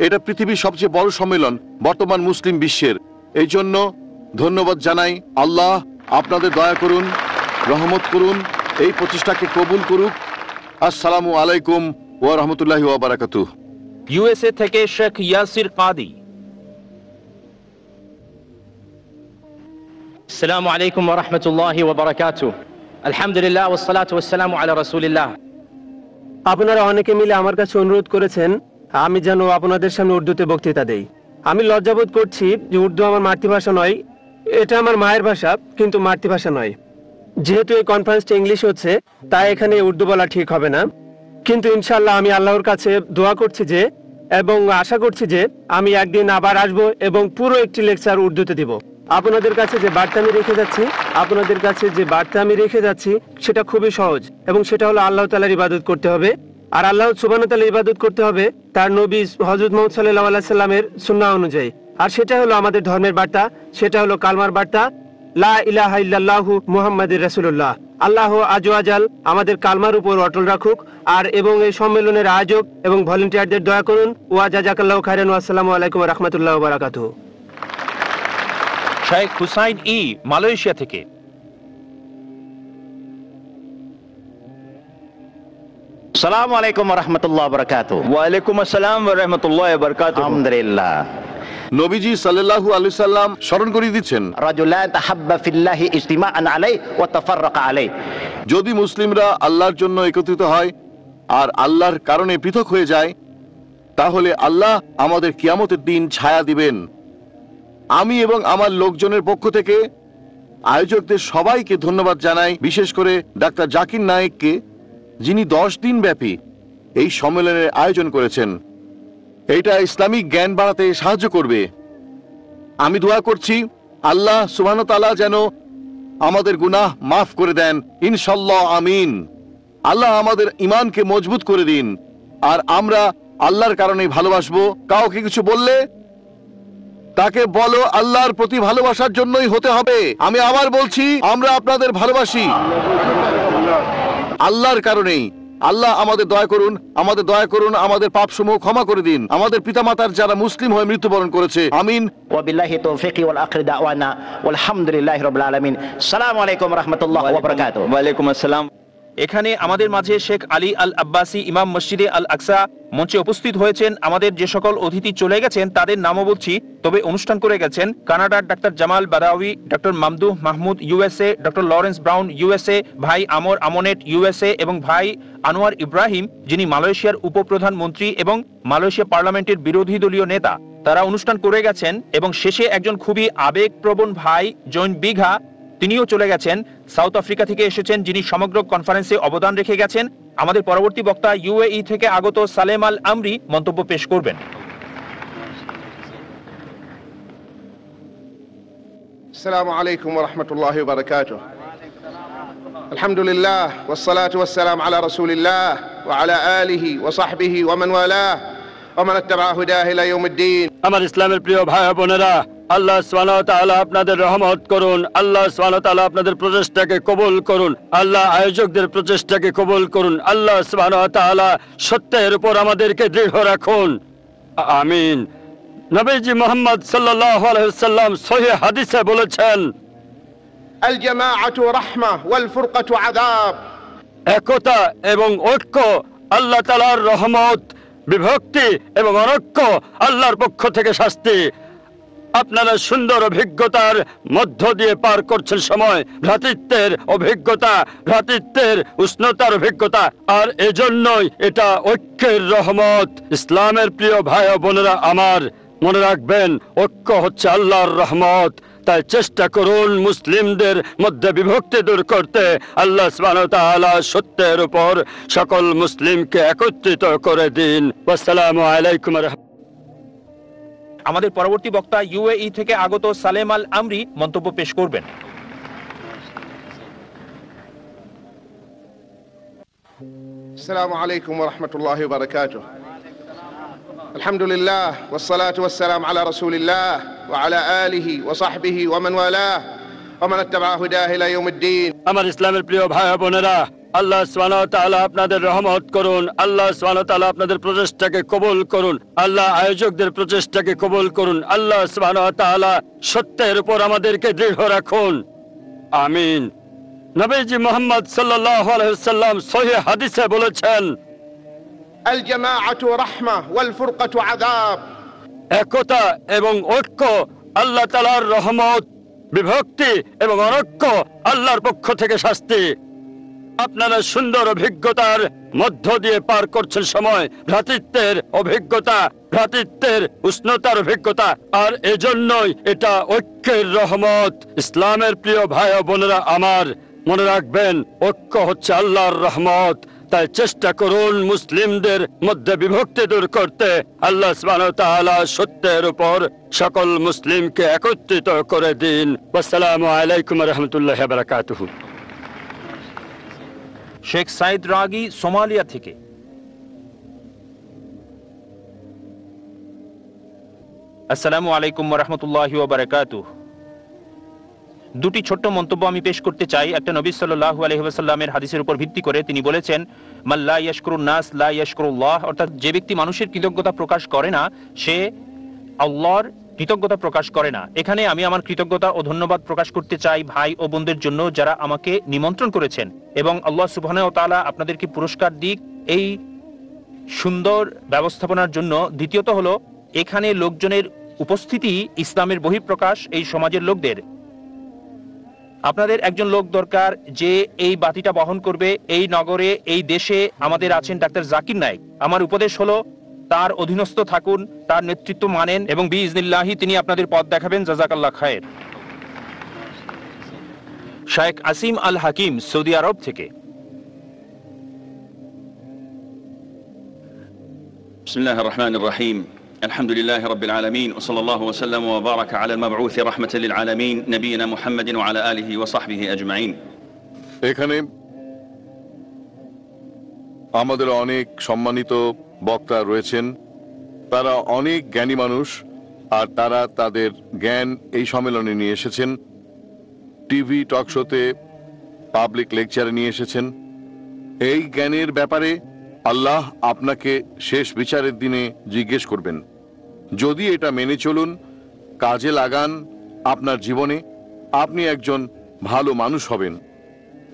Speaker 12: এটা পৃথিবীর সবচেয়ে বড় সম্মেলন বর্তমান মুসলিম বিশ্বের। এই জন্য ধন্যবাদ জানাই। আল্লাহ আপনাদের দয়া করুন, রহমত করুন, এই প্রচেষ্টাকে কবুল করুক। আসসালামু আলাইকুম ওয়া রাহমাতুল্লাহি ওয়া বারাকাতুহু।
Speaker 5: ইউএসএ থেকে শেখ ইয়াসির কাদি।
Speaker 13: আসসালামু আলাইকুম ওয়া রাহমাতুল্লাহি ওয়া বারাকাতুহু। আলহামদুলিল্লাহ ওয়াস সালাতু ওয়াস সালামু আলা রাসূলিল্লাহ।
Speaker 14: আপনারা অনেকে মিলে আমার কাছে অনুরোধ করেছেন আমি যেন আপনাদের সামনে উর্দুতে বক্তৃতা দেই। আমি লজ্জাবোধ করছি যে উর্দু আমার মাতৃভাষা নয়, এটা আমার মায়ের ভাষা কিন্তু মাতৃভাষা নয়। যেহেতু এই কনফারেন্সটা ইংলিশ হচ্ছে তাই এখানে উর্দু বলা ঠিক হবে না, কিন্তু ইনশাআল্লাহ আমি আল্লাহর কাছে দোয়া করছি যে এবং আশা করছি যে আমি একদিন আবার আসবো এবং পুরো একটি লেকচার উর্দুতে দিব। আপনাদের কাছে যে বার্তা আমি রেখে যাচ্ছি সেটা খুবই সহজ এবং সেটা হলো আল্লাহ তাআলার ইবাদত করতে হবে। আর আল্লাহ সুবহানাহু ওয়া তাআলার ইবাদত করতে হবে তার নবী হযরত মুহাম্মদ সাল্লাল্লাহু আলাইহি সাল্লামের সুন্নাহ অনুযায়ী। আর সেটা হলো আমাদের ধর্মের বার্তা, সেটা হলো কালমার বার্তা, লা ইলাহা ইল্লাল্লাহু মুহাম্মাদুর রাসূলুল্লাহ। আল্লাহ আজওয়াজাল আমাদের কালমার উপর অটল রাখুক। আর এবং এই সম্মেলনের আয়োজক এবং ভলেন্টিয়ারদের দয়া করুন। ওয়া জাযাকাল্লাহু খাইরান ওয়া আসসালামু আলাইকুম ওয়া রাহমাতুল্লাহি ওয়া বারাকাতুহু।
Speaker 5: শেখ হুসাইন ই মালয়েশিয়া থেকে।
Speaker 10: আসসালামু আলাইকুম ওয়া রাহমাতুল্লাহি ওয়া বারাকাতুহু। ওয়া আলাইকুম আসসালাম ওয়া রাহমাতুল্লাহি ওয়া বারাকাতুহু। আলহামদুলিল্লাহ।
Speaker 12: নবীজি সাল্লাল্লাহু আলাইহি সাল্লাম স্মরণ করিয়ে দিচ্ছেন,
Speaker 10: রাজুলান তাহাব্বা ফিল্লাহি ইজতিমাআন আলাইহি ওয়া তাফাররাকা আলাইহি।
Speaker 12: যদি মুসলিমরা আল্লাহর জন্য একত্রিত হয় আর আল্লাহর কারণে পৃথক হয়ে যায়, তাহলে আল্লাহ আমাদের কিয়ামতের দিন ছায়া দিবেন। আমি এবং আমার লোকজনের পক্ষ থেকে আয়োজকদের সবাইকে ধন্যবাদ জানাই, বিশেষ করে ডাক্তার জাকির নায়েককে, যিনি 10 দিন ব্যাপী এই সম্মেলনের আয়োজন করেছেন। এটা ইসলামিক জ্ঞান বাড়াতে সাহায্য করবে। আমি দোয়া করছি আল্লাহ সুবহানাহু ওয়া তাআলা যেন আমাদের গুনাহ মাফ করে দেন, ইনশাআল্লাহ, আমিন। আল্লাহ আমাদের ঈমানকে মজবুত করে দিন, আর আমরা আল্লাহর কারণেই ভালোবাসবো। কাউকে কিছু বললে তাকে বলো আল্লাহর প্রতি ভালোবাসার জন্যই হতে হবে। আমি আবার বলছি, আমরা আপনাদের ভালোবাসি আল্লাহর কারণেই। আল্লাহ আমাদের দয়া করুন, আমাদের দয়া করুন, আমাদের পাপসমূহ ক্ষমা করে দিন। আমাদের পিতামাতার যারা মুসলিম হয়ে মৃত্যুবরণ করেছে, আমিন।
Speaker 10: ওয়া বিল্লাহি তাওফীকি ওয়াল আখির দাওয়ানা আলহামদুলিল্লাহি রাব্বিল আলামিন। আসসালামু আলাইকুম ওয়া রাহমাতুল্লাহি ওয়া বারাকাতুহু। ওয়া আলাইকুম আসসালাম।
Speaker 5: এখানে আমাদের মাঝে শেখ আলী আল আব্বাসী ইমাম মসজিদে আল আকসা মঞ্চে উপস্থিত হয়েছেন। আমাদের যে সকল অতিথি চলে গেছেন তাদের নামও বলছি, তবে অনুষ্ঠান করে গেছেন কানাডার ডাক্তার Jamal Badawi, doctor Mamdouh Mahmud USA, doctor Lawrence Brown USA, ভাই আমর আমনেট ইউএসএ এবং ভাই আনোয়ার ইব্রাহিম, যিনি মালয়েশিয়ার উপপ্রধানমন্ত্রী এবং মালয়েশিয়া পার্লামেন্টের বিরোধী দলীয় নেতা। তারা অনুষ্ঠান করে গেছেন এবং শেষে একজন খুবই আবেগপ্রবণ ভাই জৈন বিঘা, তিনিও চলে গেছেন। সাউথ আফ্রিকা থেকে এসেছেন, যিনি সমগ্র কনফারেন্সে অবদান রেখে গেছেন। আমাদের পরবর্তী বক্তা ইউএই থেকে আগত সালেম আল আমরি মন্তব্য পেশ করবেন।
Speaker 15: আসসালামু আলাইকুম ওয়া রাহমাতুল্লাহি ওয়া বারাকাতুহু। আলহামদুলিল্লাহ ওয়াস সালাতু ওয়াস সালাম আলা রাসূলিল্লাহ ওয়া আলা আলিহি ওয়া সাহবিহি ওয়া মান ওয়ালাহ ওয়া মান ইত্তাবা হুদাহু ইলা ইয়াউমিদ্দিন।
Speaker 11: আমার ইসলামের প্রিয় ভাই বোনেরা, আল্লাহ সুবহানাহু ওয়া তাআলা আপনাদের রহমত করুন। আল্লাহ সুবহানাহু ওয়া তাআলা আপনাদের প্রচেষ্টাকে কবুল করুন। আল্লাহ আয়োজকদের প্রচেষ্টাকে কবুল করুন। আল্লাহ সুবহানাহু ওয়া তাআলা সত্যের উপর আমাদেরকে দৃঢ় রাখুন, আমিন। নবীজি মুহাম্মদ সাল্লাল্লাহু আলাইহি ওয়াসাল্লাম সহিহ হাদিসে বলেছেন,
Speaker 15: আল জামাআতু রাহমা ওয়াল ফুরকাতু আযাব।
Speaker 11: একতা এবং ঐক্য আল্লাহ তাআলার রহমত, বিভক্তি এবং অনৈক্য আল্লাহর পক্ষ থেকে শাস্তি। আপনারা সুন্দর অভিজ্ঞতার মধ্য দিয়ে পার করছেন সময়, ভ্রাতৃত্বের অভিজ্ঞতা, ভ্রাতৃত্বের উষ্ণতার অভিজ্ঞতা, আর এজন্যই এটা ঐক্যের রহমত। ইসলামের প্রিয় ভাই ও বোনেরা আমার, মনে রাখবেন ঐক্য হচ্ছে আল্লাহর রহমত। তাই চেষ্টা করুন মুসলিমদের মধ্যে বিভক্তি দূর করতে। আল্লাহ সুবহানাহু ওয়া তাআলা সত্যের উপর সকল মুসলিমকে একত্রিত করে দিন। আসসালামু আলাইকুম।
Speaker 5: আমাদের পরবর্তী বক্তা ইউএই থেকে আগত সালেম আল আমরি মন্তব্য পেশ করবেন।
Speaker 15: আসসালামু আলাইকুম ওয়া রাহমাতুল্লাহি ওয়া বারাকাতুহু। আলহামদুলিল্লাহ ওয়াস সালাতু ওয়াস সালাম আলা রাসূলিল্লাহ ওয়া আলা আলিহি ওয়া সাহবিহি ওয়া মান ওয়ালাহ ওয়া মান ইত্তাবা হুদাহু ইলা ইয়াউমিদ্দিন।
Speaker 11: আমার ইসলামের প্রিয় ভাই বোনেরা, আল্লাহ সুবহানাহু ওয়া তাআলা আপনাদের রহমত করুন। আল্লাহ সুবহানাহু ওয়া তাআলা আপনাদের প্রচেষ্টাকে কবুল করুন। আল্লাহ আয়োজকদের প্রচেষ্টাকে কবুল করুন। আল্লাহ সুবহানাহু ওয়া তাআলা সত্যের উপর আমাদেরকে দৃঢ় রাখুন, আমিন। নবীজি মুহাম্মদ সাল্লাল্লাহু আলাইহি ওয়াসাল্লাম সহিহ হাদিসে বলেছেন,
Speaker 15: আল জামাআতু রাহমা ওয়াল ফুরকাতু আযাব।
Speaker 11: একতা এবং ঐক্য আল্লাহ তাআলার রহমত, বিভক্তি এবং অনৈক্য আল্লাহর পক্ষ থেকে শাস্তি। আপনারা সুন্দর অভিজ্ঞতার মধ্য দিয়ে পার করছেন সময়, ভ্রাতৃত্বের অভিজ্ঞতা, ভ্রাতৃত্বের উষ্ণতার অভিজ্ঞতা, আর এজন্যই এটা ঐক্যের রহমত। ইসলামের প্রিয় ভাই ও বোনেরা আমার, মনে রাখবেন ঐক্য হচ্ছে আল্লাহর রহমত। তাই চেষ্টা করুন মুসলিমদের মধ্যে বিভক্তি দূর করতে। আল্লাহ সুবহানাহু ওয়া তাআলা সত্যের উপর সকল মুসলিমকে একত্রিত করে দিন। আসসালামু আলাইকুম ওয়া রাহমাতুল্লাহি ওয়া বারাকাতুহু।
Speaker 5: শেখ সাইদ রাগি সোমালিয়া থেকে। আসসালামু আলাইকুম ওয়া রাহমাতুল্লাহি ওয়া বারাকাতুহু। দুটি ছোট্ট মন্তব্য আমি পেশ করতে চাই। একটা নবী সাল্লাল্লাহু আলাইহি ওয়াসাল্লামের হাদিসের উপর ভিত্তি করে তিনি বলেছেন, মাল্লা ইয়াশকুরুন নাস লা ইয়াশকুরুল্লাহ, অর্থাৎ যে ব্যক্তি মানুষের কৃতজ্ঞতা প্রকাশ করে না সে আল্লাহর কৃতজ্ঞতা প্রকাশ করে না। এখানে আমি আমার কৃতজ্ঞতা ও ধন্যবাদ প্রকাশ করতে চাই ভাই ও বোনদের জন্য যারা আমাকে নিমন্ত্রণ করেছেন, এবং আল্লাহ সুবহানাহু ওয়া তাআলা আপনাদেরকে পুরস্কার দিক এই সুন্দর ব্যবস্থাপনার জন্য। দ্বিতীয়ত হলো, এখানে লোকজনের উপস্থিতি ইসলামের বহিঃপ্রকাশ। এই সমাজের লোকদের, আপনাদের একজন লোক দরকার যে এই বাতিটা বহন করবে। এই নগরে, এই দেশে আমাদের আছেন ডাক্তার জাকির নায়েক। আমার উপদেশ হলো তার অধীনস্থ থাকুন, তার নেতৃত্ব মানেন, এবং বিইজনিল্লাহি তিনি আপনাদের পথ দেখাবেন। জাযাকাল্লাহ খায়ের। Sheikh Assim al Hakeem, Saudi আরব থেকে।
Speaker 16: বিসমিল্লাহির রহমানির রহিম। الحمد لله رب العالمين وصلى الله وسلم وبارك على المبعوث رحمة للعالمين نبينا محمد وعلى آله وصحبه أجمعين.
Speaker 12: এখানে আমাদের অনেক সম্মানিত বক্তা রয়েছেন, তারা অনেক জ্ঞানী মানুষ, আর তারা তাদের জ্ঞান এই সম্মেলনে নিয়ে এসেছেন, টিভি টক শোতে, পাবলিক লেকচারে নিয়ে এসেছেন। এই জ্ঞানের ব্যাপারে আল্লাহ আপনাকে শেষ বিচারের দিনে জিজ্ঞেস করবেন। যদি এটা মেনে চলুন, কাজে লাগান আপনার জীবনে, আপনি একজন ভালো মানুষ হবেন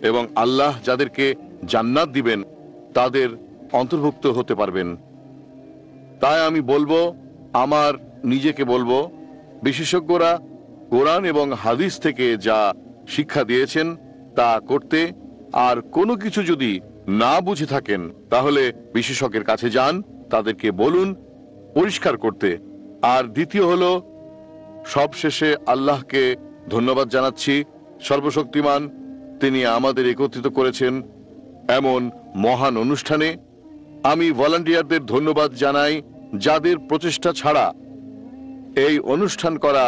Speaker 12: এবং আল্লাহ যাদেরকে জান্নাত দিবেন তাদের অন্তর্ভুক্ত হতে পারবেন। তাই আমি বলবো, আমার নিজেকে বলবো, বিশেষজ্ঞরা কোরআন এবং হাদিস থেকে যা শিক্ষা দিয়েছেন তা করতে, আর কোনো কিছু যদি না বুঝে থাকেন তাহলে বিশেষজ্ঞের কাছে যান, তাদেরকে বলুন পরিষ্কার করতে। আর দ্বিতীয় হলো, সবশেষে আল্লাহকে ধন্যবাদ জানাচ্ছি, সর্বশক্তিমান, তিনি আমাদের একত্রিত করেছেন এমন মহান অনুষ্ঠানে। আমি ভলান্টিয়ারদের ধন্যবাদ জানাই যাদের প্রচেষ্টা ছাড়া এই অনুষ্ঠান করা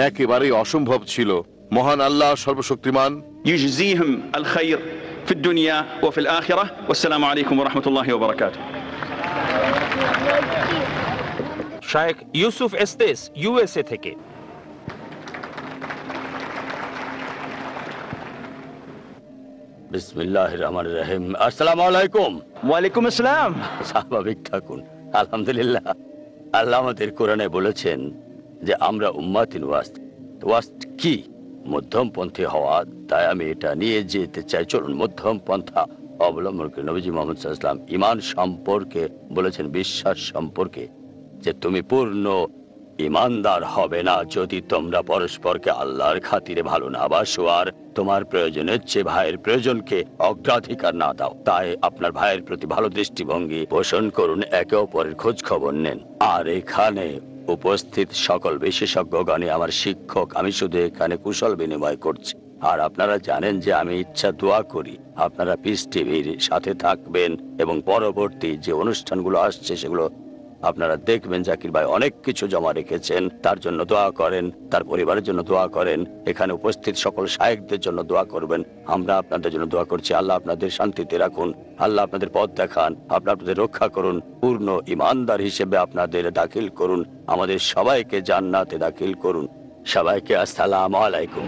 Speaker 12: একেবারেই অসম্ভব ছিল। মহান আল্লাহ সর্বশক্তিমান
Speaker 16: يجزيهم الخير في الدنيا وفي الآخرة والسلام عليكم ورحمة الله وبركاته.
Speaker 5: শেখ ইউসুফ এস্তেস, ইউএসএ থেকে।
Speaker 11: বিসমিল্লাহির রহমানির রহিম। আসসালামু আলাইকুম। ওয়ালাইকুম আসসালাম। স্বাভাবিক থাকুন। আলহামদুলিল্লাহ, আল্লাহ আমাদের কোরআনে বলেছেন যে আমরা উম্মাতিন ওয়াসত। ওয়াসত কি? মধ্যমপন্থী হওয়া। তাই আমি এটা নিয়ে যেতে চাই। চলুন মধ্যম পন্থা অবলম্বন করি। নবীজি মুহাম্মদ সাল্লাল্লাহু আলাইহি ওয়াসাল্লাম ঈমান সম্পর্কে বলেছেন, বিশ্বাস সম্পর্কে, যে তুমি পূর্ণ ঈমানদার হবে না যদি তোমরা পরস্পরকে আল্লাহর খাতিরে ভালো না বাসো আর তোমার প্রয়োজনের চেয়ে ভাইয়ের প্রয়োজনকে অগ্রাধিকার না দাও। তাই আপনার ভাইয়ের প্রতি ভালো দৃষ্টিভঙ্গি পোষণ করুন, একে অপরের খোঁজ খবর নেন। আর এখানে উপস্থিত সকল বিশেষজ্ঞগণে আমার শিক্ষক, আমি শুধু এখানে কুশল বিনিময় করছি। আর আপনারা জানেন যে আমি ইচ্ছা দোয়া করি আপনারা পিস টিভির সাথে থাকবেন এবং পরবর্তী যে অনুষ্ঠানগুলো আসছে সেগুলো আপনারা দেখবেন। জাকির ভাই অনেক কিছু জমা রেখেছেন, তার জন্য দোয়া করেন, তার পরিবারের জন্য দোয়া করেন, এখানে উপস্থিত সকল শায়েখদের জন্য দোয়া করবেন। আমরা আপনাদের জন্য দোয়া করছি। আল্লাহ আপনাদের শান্তিতে রাখুন, আল্লাহ আপনাদের পথ দেখান, আপনাদের রক্ষা করুন, পূর্ণ ঈমানদার হিসেবে আপনাদের দাখিল করুন, আমাদের সবাইকে জান্নাতে দাখিল করুন। সবাইকে আসসালামু আলাইকুম।